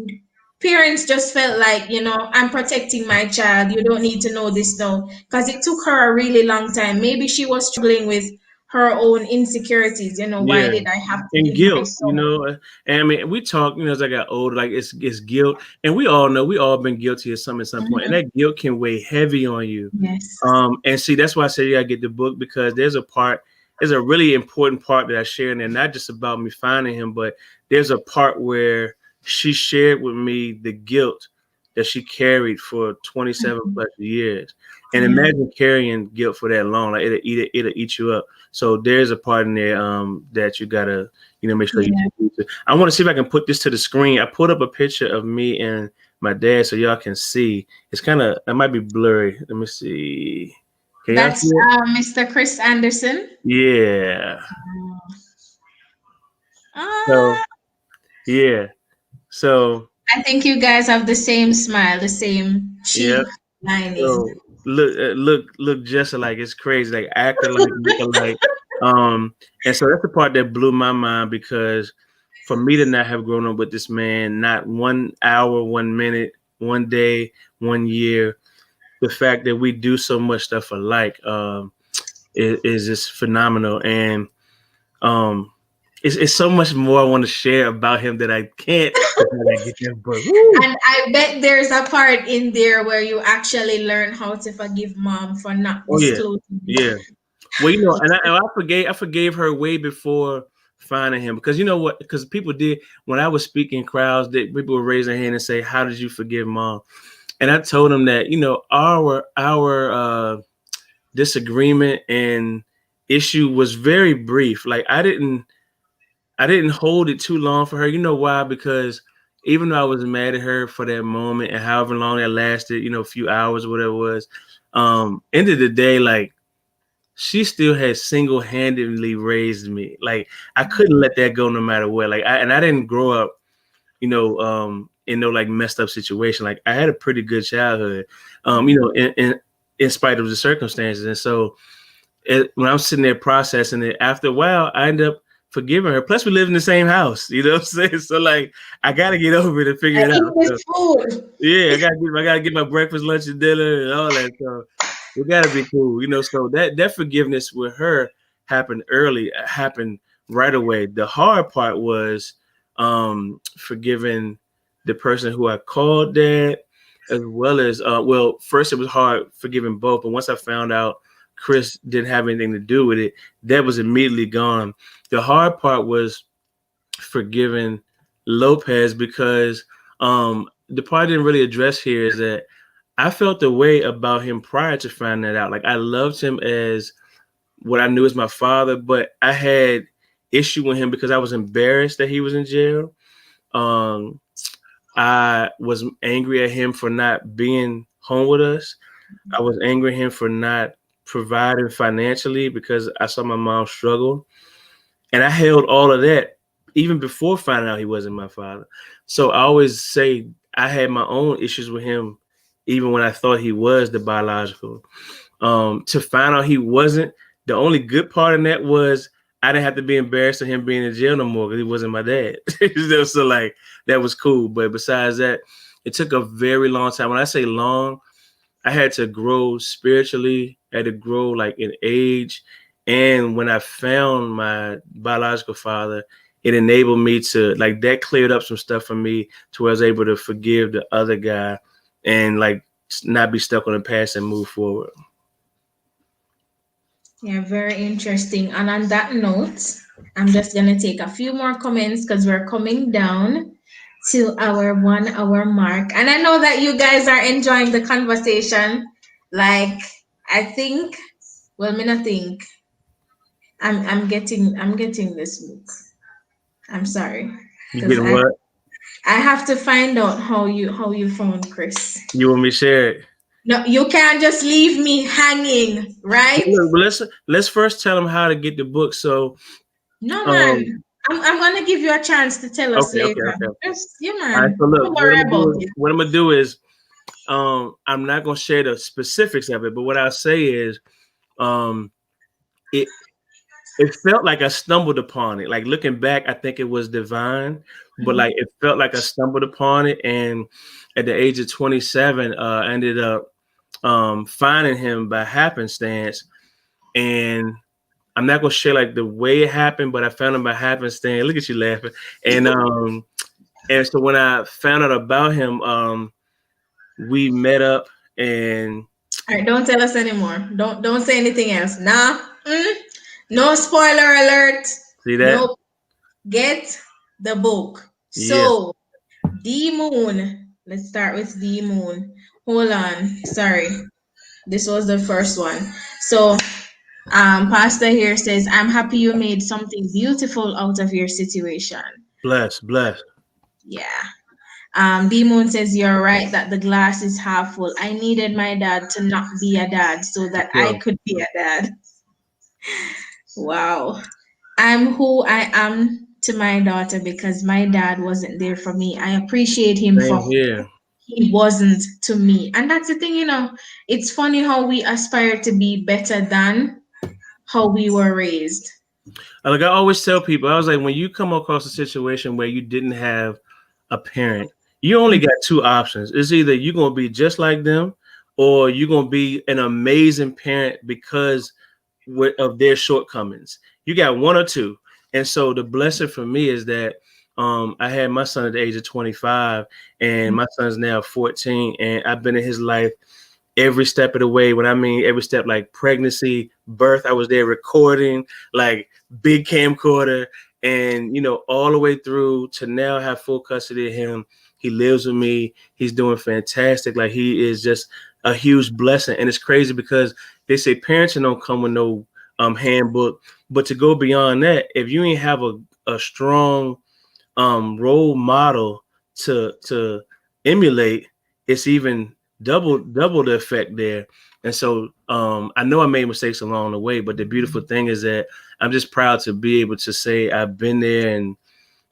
Parents just felt like, I'm protecting my child. You don't need to know this now. Because it took her a really long time. Maybe she was struggling with her own insecurities. Why did I have to and give my guilt, son? and I mean, we talk, as I got older, like it's guilt, and we all know we all been guilty of something at some point, and that guilt can weigh heavy on you. Yes. And see, that's why I say you gotta get the book, because there's a really important part that I share in there, not just about me finding him, but there's a part where she shared with me the guilt that she carried for 27 plus years. And imagine carrying guilt for that long, like it'll eat you up. So there's a part in there that you gotta, make sure you. I want to see if I can put this to the screen. I put up a picture of me and my dad, so y'all can see. It's kind of, it might be blurry. Let me see. Can y'all see That's it? Mr. Chris Anderson. Yeah. Uh, So yeah. So I think you guys have the same smile, the same yeah. cheek lining. So look just alike. It's crazy. Like act alike, look alike. And so that's the part that blew my mind, because for me to not have grown up with this man, not 1 hour, 1 minute, 1 day, 1 year, the fact that we do so much stuff alike, is just phenomenal. And um, it's so much more I want to share about him that I can't because I get that book. Woo! And I bet there's a part in there where you actually learn how to forgive mom for not Oh yeah, disclosing. yeah. Well, and I forgave her way before finding him, because you know what? Because people did, when I was speaking crowds, that people would raise their hand and say, "How did you forgive mom?" And I told them that, our disagreement and issue was very brief. Like I didn't hold it too long for her. You know why? Because even though I was mad at her for that moment and however long that lasted, a few hours, whatever it was, end of the day, like, she still had single-handedly raised me. Like, I couldn't let that go no matter what. Like, I didn't grow up, in no like messed up situation. Like, I had a pretty good childhood, in spite of the circumstances. And so when I'm sitting there processing it, after a while, I end up forgiving her. Plus, we live in the same house. You know what I'm saying? So like, I got to get over it and figure it I eat out. this So, food. yeah, I gotta get my breakfast, lunch, and dinner, and all that. So we gotta be cool, So that forgiveness with her happened early, happened right away. The hard part was forgiving the person who I called dad, as well as first it was hard forgiving both, but once I found out Chris didn't have anything to do with it, that was immediately gone. The hard part was forgiving Lopez, because the part I didn't really address here is that I felt the way about him prior to finding that out. Like, I loved him as what I knew as my father, but I had issue with him because I was embarrassed that he was in jail. Um, I was angry at him for not being home with us. I was angry at him for not providing financially because I saw my mom struggle. And I held all of that even before finding out he wasn't my father. So I always say I had my own issues with him, even when I thought he was the biological. To find out he wasn't, the only good part in that was I didn't have to be embarrassed of him being in jail no more because he wasn't my dad. So like, that was cool. But besides that, it took a very long time. When I say long, I had to grow spiritually, I had to grow like in age. And when I found my biological father, it enabled me to, like, that cleared up some stuff for me to where I was able to forgive the other guy and like not be stuck on the past and move forward. Yeah, very interesting. And on that note, I'm just going to take a few more comments because we're coming down to our 1 hour mark. And I know that you guys are enjoying the conversation. Like, I think, well, me not think. I'm getting this book. I'm sorry. You Because getting I what? I have to find out how you found Chris. You want me to share it? No, you can't just leave me hanging, right? Look, but let's first tell them how to get the book. So No, um man. I'm gonna give you a chance to tell us later. okay. Just you, All right, man. so look, Don't worry about it. what I'm gonna do is I'm not gonna share the specifics of it, but what I'll say is um it it felt like I stumbled upon it. Like, looking back, I think it was divine, but like, it felt like I stumbled upon it. And at the age of 27, I ended up finding him by happenstance. And I'm not gonna share like the way it happened, but I found him by happenstance. Look at you laughing. And so when I found out about him, we met up and All right, don't tell us anymore. Don't say anything else. Nah. No spoiler alert. see that? Nope. Get the book. Yeah, So D Moon. Let's start with D Moon. Hold on. Sorry. This was the first one. So Pastor here says, I'm happy you made something beautiful out of your situation. bless. Yeah. D Moon says you're right that the glass is half full. I needed my dad to not be a dad so that I So could be a dad. Wow. I'm who I am to my daughter because my dad wasn't there for me. I appreciate him for same who here. he wasn't to me. And that's the thing, it's funny how we aspire to be better than how we were raised. Like I always tell people, I was like, when you come across a situation where you didn't have a parent, you only got two options. It's either you're gonna be just like them, or you're gonna be an amazing parent because of their shortcomings. You got one or two. And so the blessing for me is that I had my son at the age of 25, and my son's now 14, and I've been in his life every step of the way. When I mean every step, like pregnancy, birth, I was there recording, like big camcorder, and all the way through to now have full custody of him. He lives with me. He's doing fantastic. Like he is just a huge blessing. And it's crazy because they say parenting don't come with no handbook, but to go beyond that, if you ain't have a strong role model to emulate, it's even double the effect there. And so I know I made mistakes along the way, but the beautiful thing is that I'm just proud to be able to say I've been there, and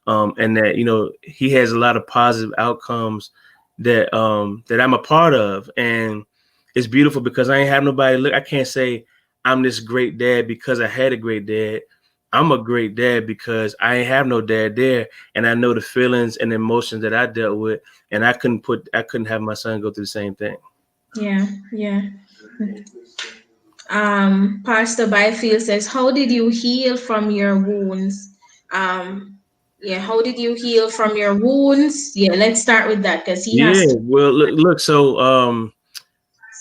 that he has a lot of positive outcomes that I'm a part of. And it's beautiful because I ain't have nobody. Look, I can't say I'm this great dad because I had a great dad. I'm a great dad because I ain't have no dad there, and I know the feelings and emotions that I dealt with, and I couldn't have my son go through the same thing. Yeah, yeah. Pastor Byfield says, how did you heal from your wounds? Yeah, how did you heal from your wounds? Yeah, let's start with that because he Yeah, has to. well, look, so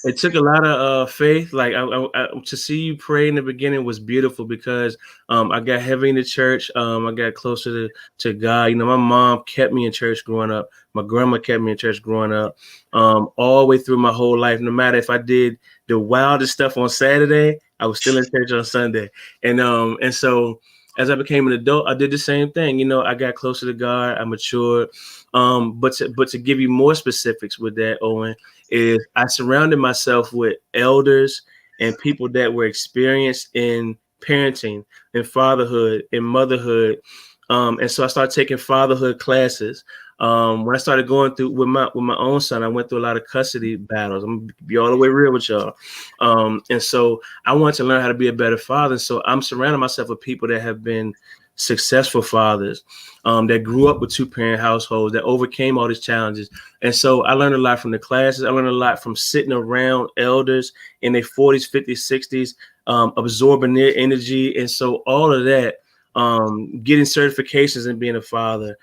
it took a lot of faith. Like to see you pray in the beginning was beautiful because I got heavy in the church. I got closer to God. My mom kept me in church growing up. My grandma kept me in church growing up. All the way through my whole life. No matter if I did the wildest stuff on Saturday, I was still in church on Sunday. And so as I became an adult, I did the same thing. I got closer to God. I matured. But to give you more specifics with that, Owen, is I surrounded myself with elders and people that were experienced in parenting and fatherhood and motherhood. And so I started taking fatherhood classes. When I started going through with my own son, I went through a lot of custody battles. I'm gonna be all the way real with y'all. And so I wanted to learn how to be a better father. So I'm surrounding myself with people that have been successful fathers, that grew up with two-parent households, that overcame all these challenges. And so I learned a lot from the classes. I learned a lot from sitting around elders in their 40s, 50s, 60s, absorbing their energy. And so all of that, getting certifications and being a father,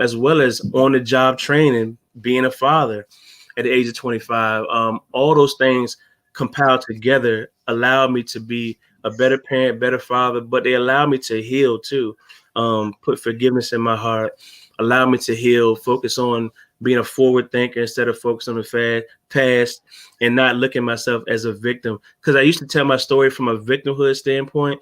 as well as on-the-job training, being a father at the age of 25, all those things compiled together allowed me to be a better parent, better father, but they allowed me to heal too. Put forgiveness in my heart, allow me to heal, focus on being a forward thinker instead of focus on the past, and not looking myself as a victim. Because I used to tell my story from a victimhood standpoint.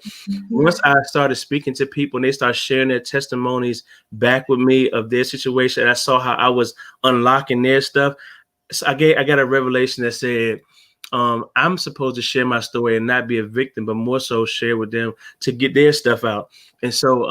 Once I started speaking to people and they started sharing their testimonies back with me of their situation, and I saw how I was unlocking their stuff. So I got a revelation that said, I'm supposed to share my story and not be a victim, but more so share with them to get their stuff out. And so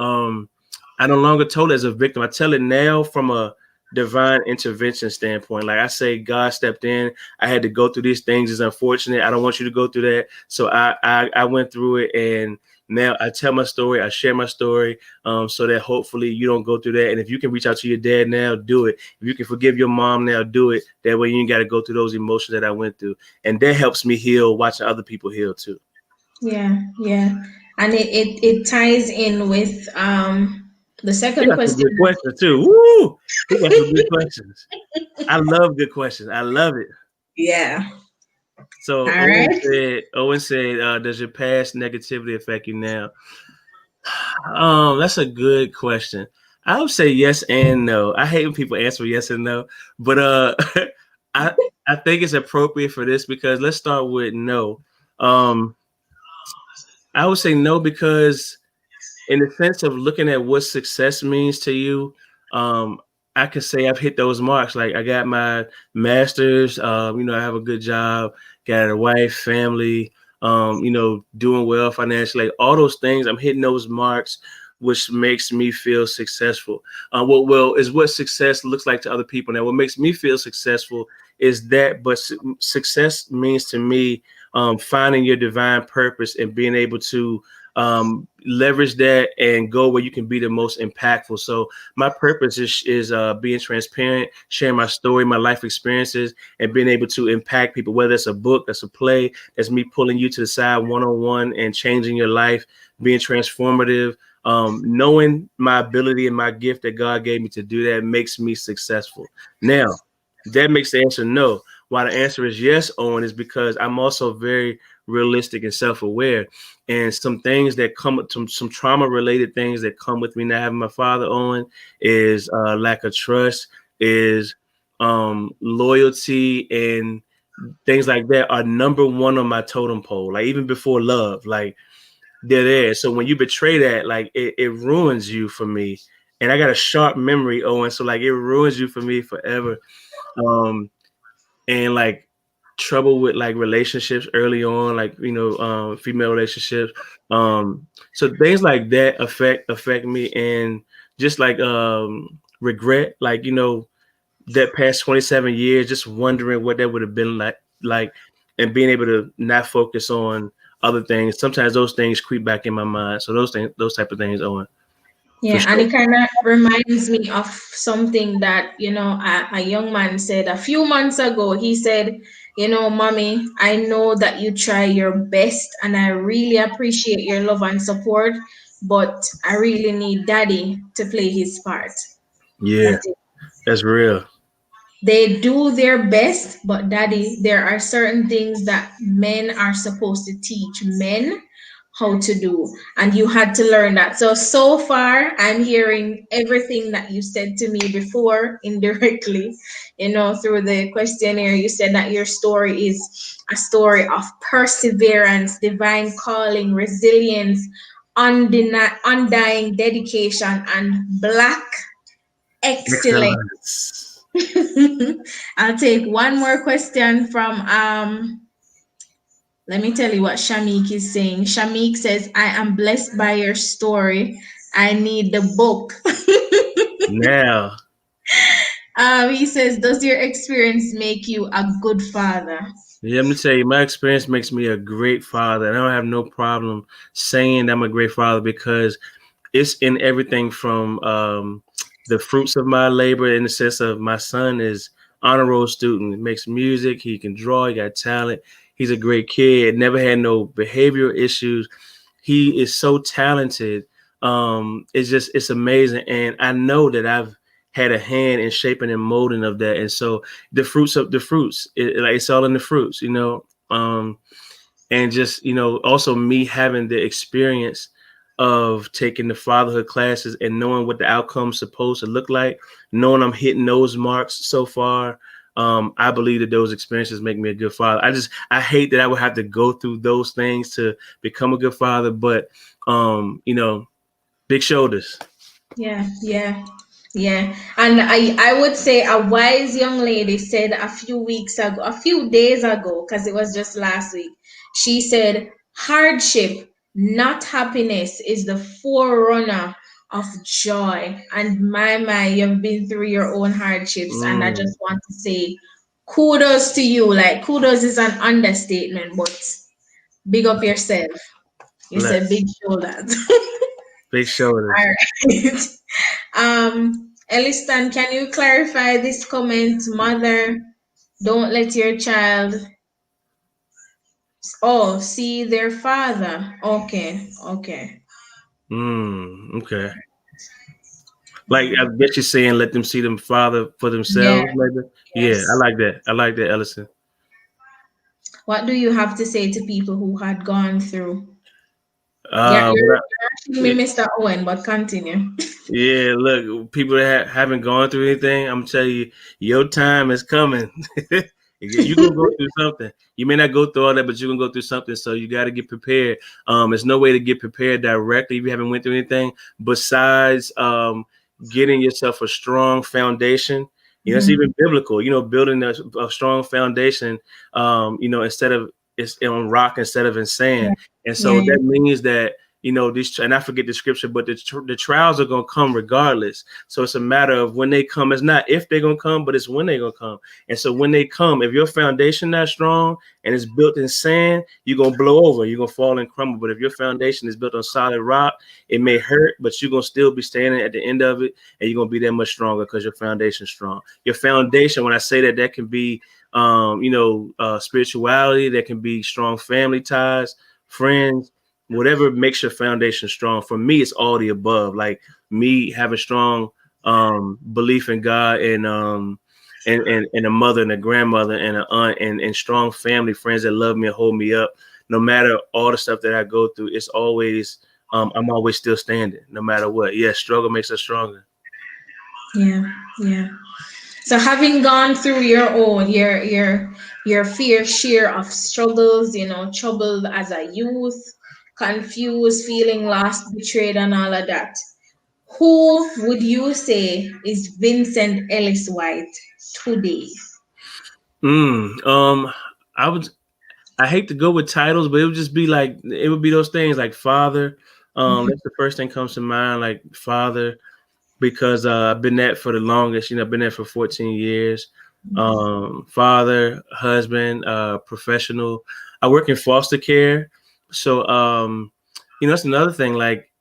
I no longer tell it as a victim. I tell it now from a divine intervention standpoint. Like I say, God stepped in. I had to go through these things. It's unfortunate. I don't want you to go through that. So I went through it, and now I tell my story. I share my story, so that hopefully you don't go through that. And if you can reach out to your dad now, do it. If you can forgive your mom now, do it. That way you ain't got to go through those emotions that I went through. And that helps me heal, watching other people heal too. Yeah, yeah. And it ties in with the He second got some question. good questions too. Woo! He got some good questions. I love good questions. I love it. Yeah. So All right. Owen said, does your past negativity affect you now? That's a good question. I would say yes and no. I hate when people answer yes and no, but I I think it's appropriate for this because let's start with no. Um, I would say no because in the sense of looking at what success means to you, I could say I've hit those marks. Like I got my master's, you know, I have a good job, got a wife, family, you know, doing well financially, like all those things. I'm hitting those marks, which makes me feel successful. Well, is what success looks like to other people. Now, what makes me feel successful is that, but success means to me finding your divine purpose and being able to leverage that and go where you can be the most impactful. So my purpose is being transparent, sharing my story, my life experiences, and being able to impact people, whether it's a book, that's a play, that's me pulling you to the side one-on-one and changing your life, being transformative. Knowing my ability and my gift that God gave me to do that makes me successful. Now, that makes the answer no. Why the answer is yes, Owen, is because I'm also very realistic and self-aware. And some things that come, some trauma-related things that come with me not having my father, Owen, is lack of trust, is loyalty, and things like that are number one on my totem pole. Like even before love, like they're there. So when you betray that, like it ruins you for me. And I got a sharp memory, Owen. So like it ruins you for me forever. Um, and like trouble with like relationships early on, like you know, female relationships. So things like that affect me, and just like regret, like you know, that past 27 years, just wondering what that would have been like, and being able to not focus on other things. Sometimes those things creep back in my mind. So those type of things, Owen, for Yeah, and sure. it kind of reminds me of something that, a young man said a few months ago. He said, Mommy, I know that you try your best and I really appreciate your love and support, but I really need daddy to play his part. Yeah, That's it. that's real. They do their best, but daddy, there are certain things that men are supposed to teach men how to do. And you had to learn that. So far, I'm hearing everything that you said to me before indirectly, through the questionnaire. You said that your story is a story of perseverance, divine calling, resilience, undying dedication, and black excellence. Excellence. I'll take one more question from let me tell you what Shanique is saying. Shanique says, I am blessed by your story. I need the book. Now, He says, does your experience make you a good father? yeah, let me tell you, my experience makes me a great father, and I don't have no problem saying I'm a great father because it's in everything from the fruits of my labor, in the sense of my son is honor roll student, he makes music, he can draw, he got talent, he's a great kid, never had no behavioral issues. He is so talented. It's amazing, and I know that I've had a hand in shaping and molding of that. And so the fruits, like it's all in the fruits, you know. And just also me having the experience of taking the fatherhood classes and knowing what the outcome's supposed to look like, knowing I'm hitting those marks so far. I believe that those experiences make me a good father. I hate that I would have to go through those things to become a good father, but big shoulders. Yeah, yeah, yeah. And I would say a wise young lady said a few days ago, because it was just last week, she said, hardship, not happiness, is the forerunner of joy. And my, you've been through your own hardships, and I Mm, just want to say kudos to you. Like, kudos is an understatement, but big up yourself. You said bless. big shoulders. Big shoulders. All right. Elistan, can you clarify this comment? Mother, don't let your child see their father. Okay, okay. Okay. Like I bet you're saying let them see them father for Yeah, themselves, maybe. Yeah, I yes. like that. I like that, Ellison. What do you have to say to people who had gone through? Yeah, But you're asking me, Mr. Owen, but continue. yeah, look, people that haven't gone through anything, I'm telling you, your time is coming. You're gonna go through something. You may not go through all that, but you're gonna go through something. So you got to get prepared. There's no way to get prepared directly if you haven't went through anything besides getting yourself a strong foundation. You know, it's even biblical, you know, building a strong foundation, you know, instead of it's on rock instead of in sand. And so Yeah. that means that, you know, these, and I forget the scripture, but the trials are going to come regardless. So it's a matter of when they come. It's not if they're going to come, but it's when they're going to come. And so when they come, if your foundation not strong and it's built in sand, you're going to blow over, you're going to fall and crumble. But if your foundation is built on solid rock, it may hurt, but you're going to still be standing at the end of it, and you're going to be that much stronger because your foundation is strong. Your foundation, when I say that, that can be, you know, spirituality, that can be strong family ties, friends, whatever makes your foundation strong. For me, it's all the above. Like me having strong belief in God, and a mother and a grandmother and an aunt, and strong family friends that love me and hold me up. No matter all the stuff that I go through, it's always I'm always still standing, no matter what. Yeah, struggle makes us stronger. Yeah. Yeah. So having gone through your own, your fair share of struggles, you know, troubled as a youth, confused, feeling lost, betrayed, and all of that, who would you say is Vincent Ellis White today? I would. I hate to go with titles, but it would just be like, it would be those things like father. That's the first thing comes to mind, like father, because I've been that for the longest. You know, I've been there for 14 years. Father, husband, professional. I work in foster care, so you know, that's another thing. Like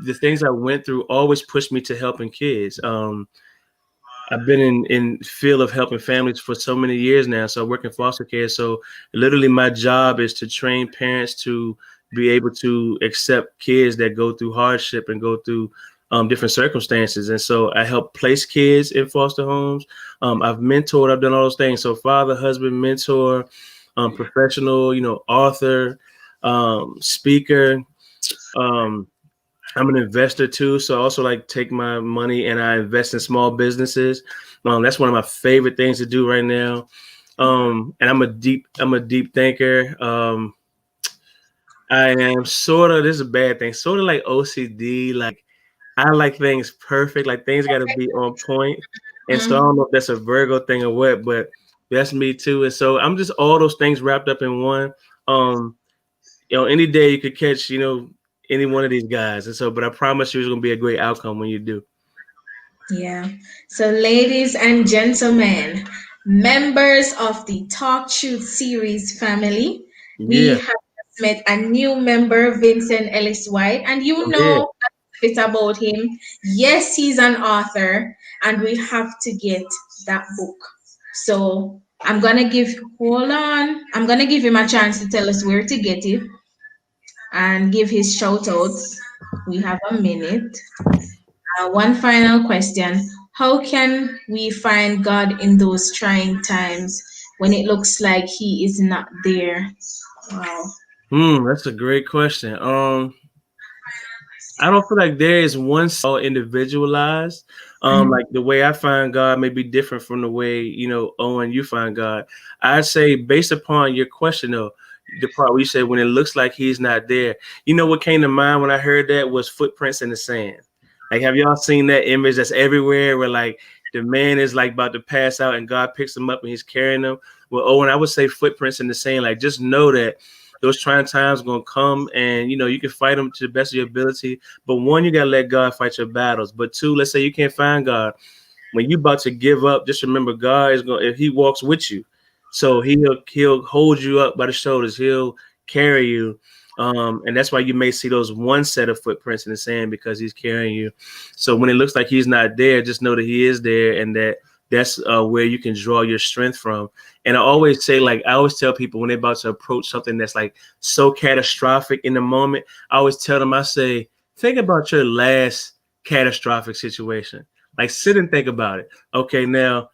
the things I went through always pushed me to helping kids. I've been in field of helping families for so many years now. So I work in foster care. So literally my job is to train parents to be able to accept kids that go through hardship and go through different circumstances. And so I help place kids in foster homes. I've mentored, I've done all those things. So father, husband, mentor, professional, you know, author, speaker. I'm an investor too, so I also like take my money and I invest in small businesses. That's one of my favorite things to do right now. And I'm a deep thinker. I am sort of, this is a bad thing, sort of like OCD. Like I like things perfect, like things got to be on point. And so I don't know if that's a Virgo thing or what, but that's me too. And so I'm just all those things wrapped up in one. Um, you know, any day you could catch, you know, any one of these guys. And so, but I promise you it's going to be a great outcome when you do. Yeah. So, ladies and gentlemen, members of the TalkTruth Series family, we Yeah. have just met a new member, Vincent Ellis White, and you Oh, yeah. know a bit about him. Yes, he's an author, and we have to get that book. So, hold on, I'm gonna give him a chance to tell us where to get it and give his shout outs. We have a minute. One final question. How can we find God in those trying times when it looks like He is not there? Wow. That's a great question. I don't feel like there is one all individualized. Like the way I find God may be different from the way, you know, Owen, you find God. I'd say based upon your question though, the part where you said when it looks like he's not there, you know what came to mind when I heard that was footprints in the sand. Like, have y'all seen that image that's everywhere where like the man is like about to pass out and God picks him up and he's carrying him? Well, Owen, I would say footprints in the sand. Like, just know that those trying times are gonna come, and you know you can fight them to the best of your ability. But one, you gotta let God fight your battles. But two, let's say you can't find God, when you about to give up, just remember God is gonna, if He walks with you, so He'll hold you up by the shoulders. He'll carry you, and that's why you may see those one set of footprints in the sand because He's carrying you. So when it looks like He's not there, just know that He is there, and that's where you can draw your strength from. And I always say, like, I always tell people when they're about to approach something that's like so catastrophic in the moment, I always tell them, I say, think about your last catastrophic situation. Like, sit and think about it. Okay, now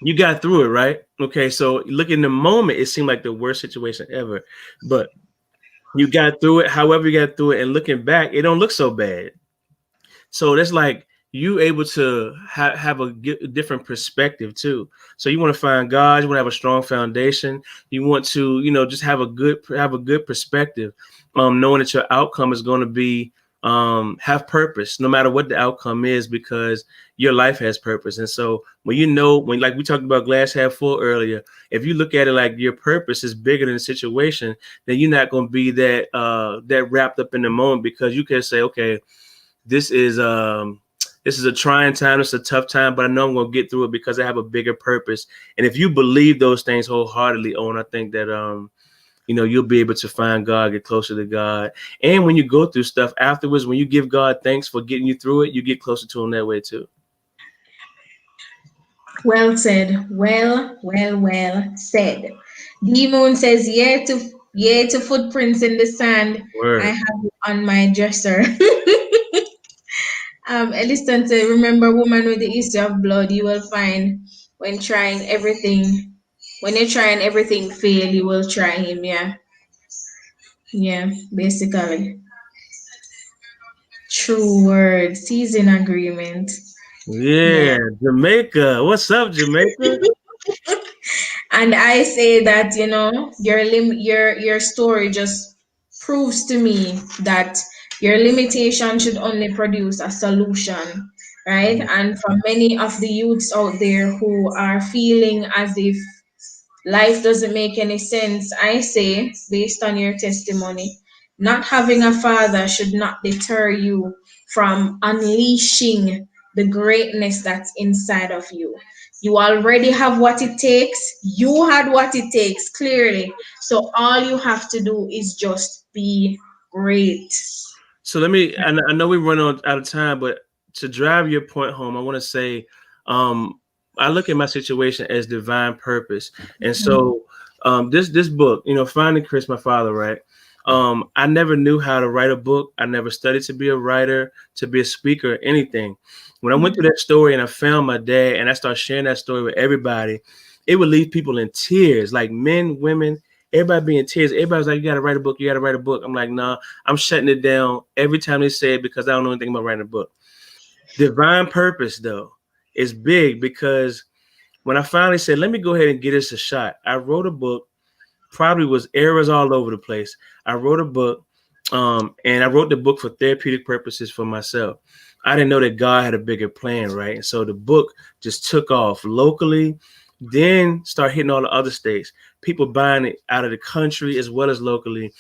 you got through it, right? Okay, so look, in the moment, it seemed like the worst situation ever, but you got through it. However, you got through it, and looking back, it don't look so bad. So that's like you able to have a different perspective too. So you want to find God, you want to have a strong foundation. You want to, you know, just have a good perspective, knowing that your outcome is going to be have purpose no matter what the outcome is, because your life has purpose. And so when like we talked about glass half full earlier, if you look at it like your purpose is bigger than the situation, then you're not going to be that wrapped up in the moment, because you can say, okay, this is a trying time, it's a tough time, but I know I'm going to get through it because I have a bigger purpose. And if you believe those things wholeheartedly, Owen, I think that you'll be able to find God, get closer to God. And when you go through stuff afterwards, when you give God thanks for getting you through it, you get closer to him that way too. Well said. Well said. D Moon says, yeah to footprints in the sand. I Word. have it on my dresser. Eliston said, remember, woman with the issue of blood, you will find when trying everything, when you're trying everything fail, you will try him. Yeah. Yeah, basically. True words. He's in agreement. Yeah. Yeah, Jamaica. What's up, Jamaica? And I say that, your story just proves to me that your limitation should only produce a solution, right? And for many of the youths out there who are feeling as if life doesn't make any sense, I say, based on your testimony, not having a father should not deter you from unleashing the greatness that's inside of you. You already have what it takes. You had what it takes, clearly. So all you have to do is just be great. So I know we run out of time, but to drive your point home, I want to say, um, I look at my situation as divine purpose. And so, this book, Finding Chris, my father, right? I never knew how to write a book. I never studied to be a writer, to be a speaker, anything. When I went through that story and I found my dad and I started sharing that story with everybody, it would leave people in tears, like men, women, everybody be in tears. Everybody's like, you got to write a book. You got to write a book. I'm like, nah, I'm shutting it down every time they say it because I don't know anything about writing a book. Divine purpose, though, is big, because when I finally said, let me go ahead and get this a shot, I wrote a book, probably was errors all over the place. I wrote a book, and I wrote the book for therapeutic purposes for myself. I didn't know that God had a bigger plan, right? And so the book just took off locally, then start hitting all the other states. People buying it out of the country as well as locally.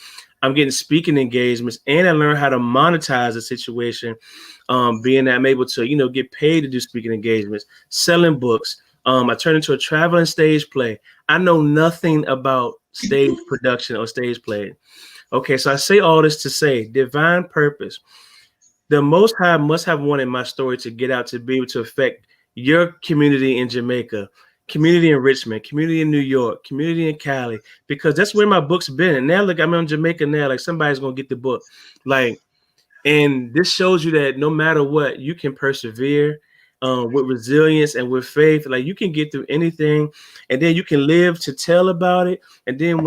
I'm getting speaking engagements, and I learned how to monetize the situation, being that I'm able to, get paid to do speaking engagements, selling books. I turned into a traveling stage play. I know nothing about stage production or stage play. Okay, so I say all this to say divine purpose. The Most High must have wanted my story to get out, to be able to affect your community in Jamaica, community in Richmond, community in New York, community in Cali, because that's where my book's been. And now look, I'm in Jamaica now. Like, somebody's gonna get the book. Like, and this shows you that no matter what, you can persevere, with resilience and with faith. Like, you can get through anything, and then you can live to tell about it. And then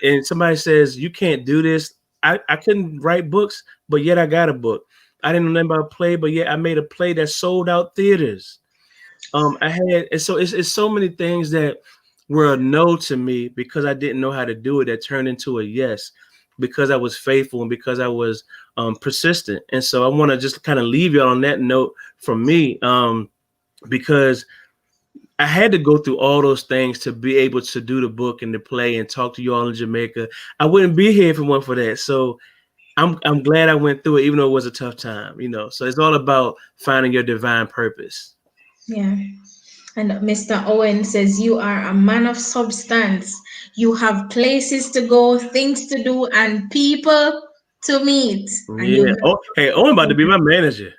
and somebody says you can't do this, I couldn't write books, but yet I got a book. I didn't know about a play, but yet I made a play that sold out theaters. I had, and so it's so many things that were a no to me because I didn't know how to do it, that turned into a yes, because I was faithful and because I was persistent. And so I want to just kind of leave you on that note from me, because I had to go through all those things to be able to do the book and the play and talk to you all in Jamaica. I wouldn't be here if it weren't for that. So I'm glad I went through it, even though it was a tough time. So it's all about finding your divine purpose. Yeah. And Mr. Owen says, you are a man of substance. You have places to go, things to do, and people to meet. And Yeah. you Oh, hey, Owen about to be my manager.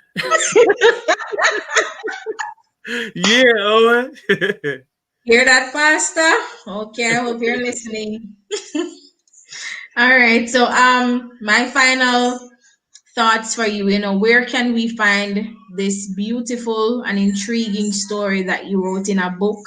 Yeah, Owen. hear that, Pastor? Okay, I hope you're listening. All right. So my final thoughts for you, where can we find this beautiful and intriguing story that you wrote in a book?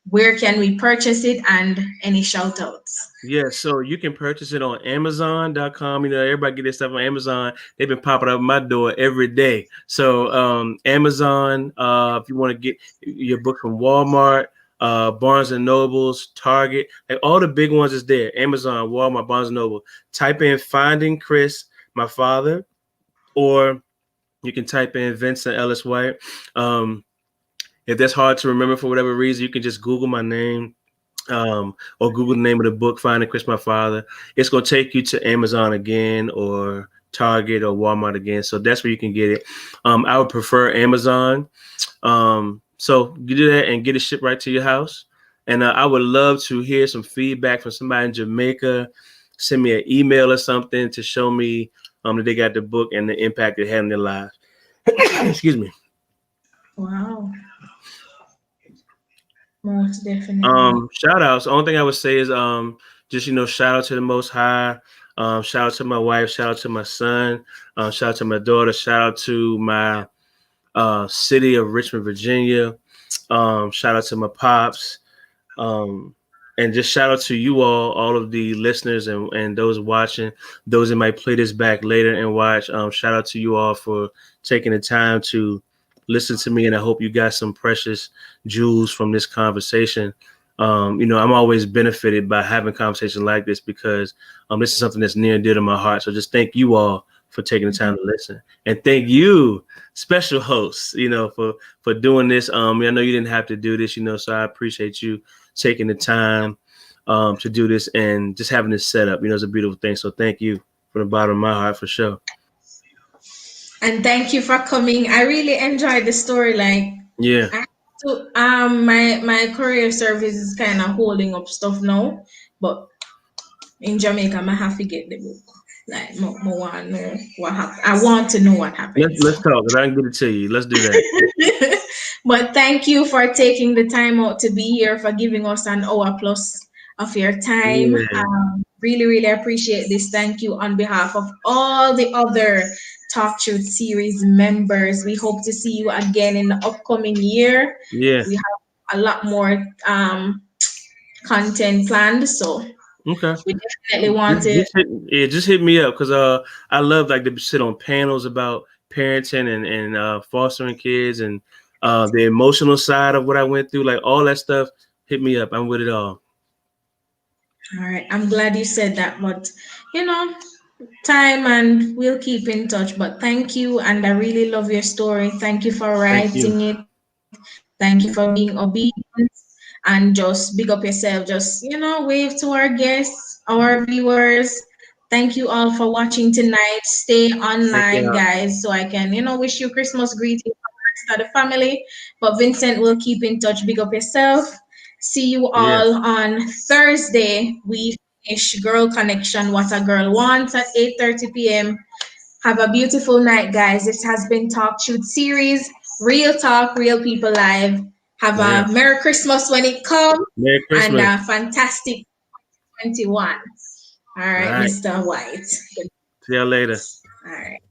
Where can we purchase it, and any shout outs? Yeah, so you can purchase it on Amazon.com. Everybody get their stuff on Amazon. They've been popping up at my door every day. So Amazon, if you want to get your book from Walmart, Barnes and Nobles, Target, like all the big ones is there. Amazon, Walmart, Barnes and Noble. Type in Finding Chris, my father. or you can type in Vincent Ellis White. If that's hard to remember for whatever reason, you can just Google my name, or Google the name of the book, Finding Chris My Father. It's going to take you to Amazon again, or Target or Walmart again. So that's where you can get it. I would prefer Amazon. So you do that and get it shipped right to your house. And I would love to hear some feedback from somebody in Jamaica. Send me an email or something to show me that they got the book and the impact it had in their lives. Excuse me. Wow. Most definitely. Shout outs. The only thing I would say is just shout out to the Most High. Shout out to my wife. Shout out to my son. Shout out to my daughter. Shout out to my city of Richmond, Virginia. Shout out to my pops. And just shout out to you all of the listeners and those watching, those that might play this back later and watch. Shout out to you all for taking the time to listen to me, and I hope you got some precious jewels from this conversation. I'm always benefited by having conversations like this because this is something that's near and dear to my heart. So just thank you all for taking the time to listen, and thank you, special hosts, for doing this. I know you didn't have to do this, so I appreciate you taking the time to do this and just having this set up. It's a beautiful thing. So thank you from the bottom of my heart for sure. And thank you for coming. I really enjoyed the story. Yeah. My courier service is kind of holding up stuff now, but in Jamaica, I have to get the book. Want to know what happened. I want to know what happened. Let's talk. I can get it to you. Let's do that. But thank you for taking the time out to be here, for giving us an hour plus of your time. Yeah. Really, really appreciate this. Thank you on behalf of all the other TalkTruth Series members. We hope to see you again in the upcoming year. Yeah. We have a lot more content planned, so okay. We definitely want to. Just hit me up because I love to sit on panels about parenting and fostering kids and the emotional side of what I went through, all that stuff. Hit me up. I'm with it all. All right. I'm glad you said that, but time, and we'll keep in touch. But thank you, and I really love your story. Thank you for writing it. Thank you for being obedient, and just big up yourself. Just wave to our guests, our viewers. Thank you all for watching tonight. Stay online, guys, so I can wish you Christmas greetings from the rest of the family. But Vincent will keep in touch. Big up yourself. See you all on Thursday. We finish Girl Connection, What a Girl Wants at 8:30 p.m. Have a beautiful night, guys. This has been TalkTruth Series, Real Talk, Real People Live. Have a Merry Christmas when it comes. Merry Christmas. And a fantastic 21. All right, Mr. White. See y'all later. All right.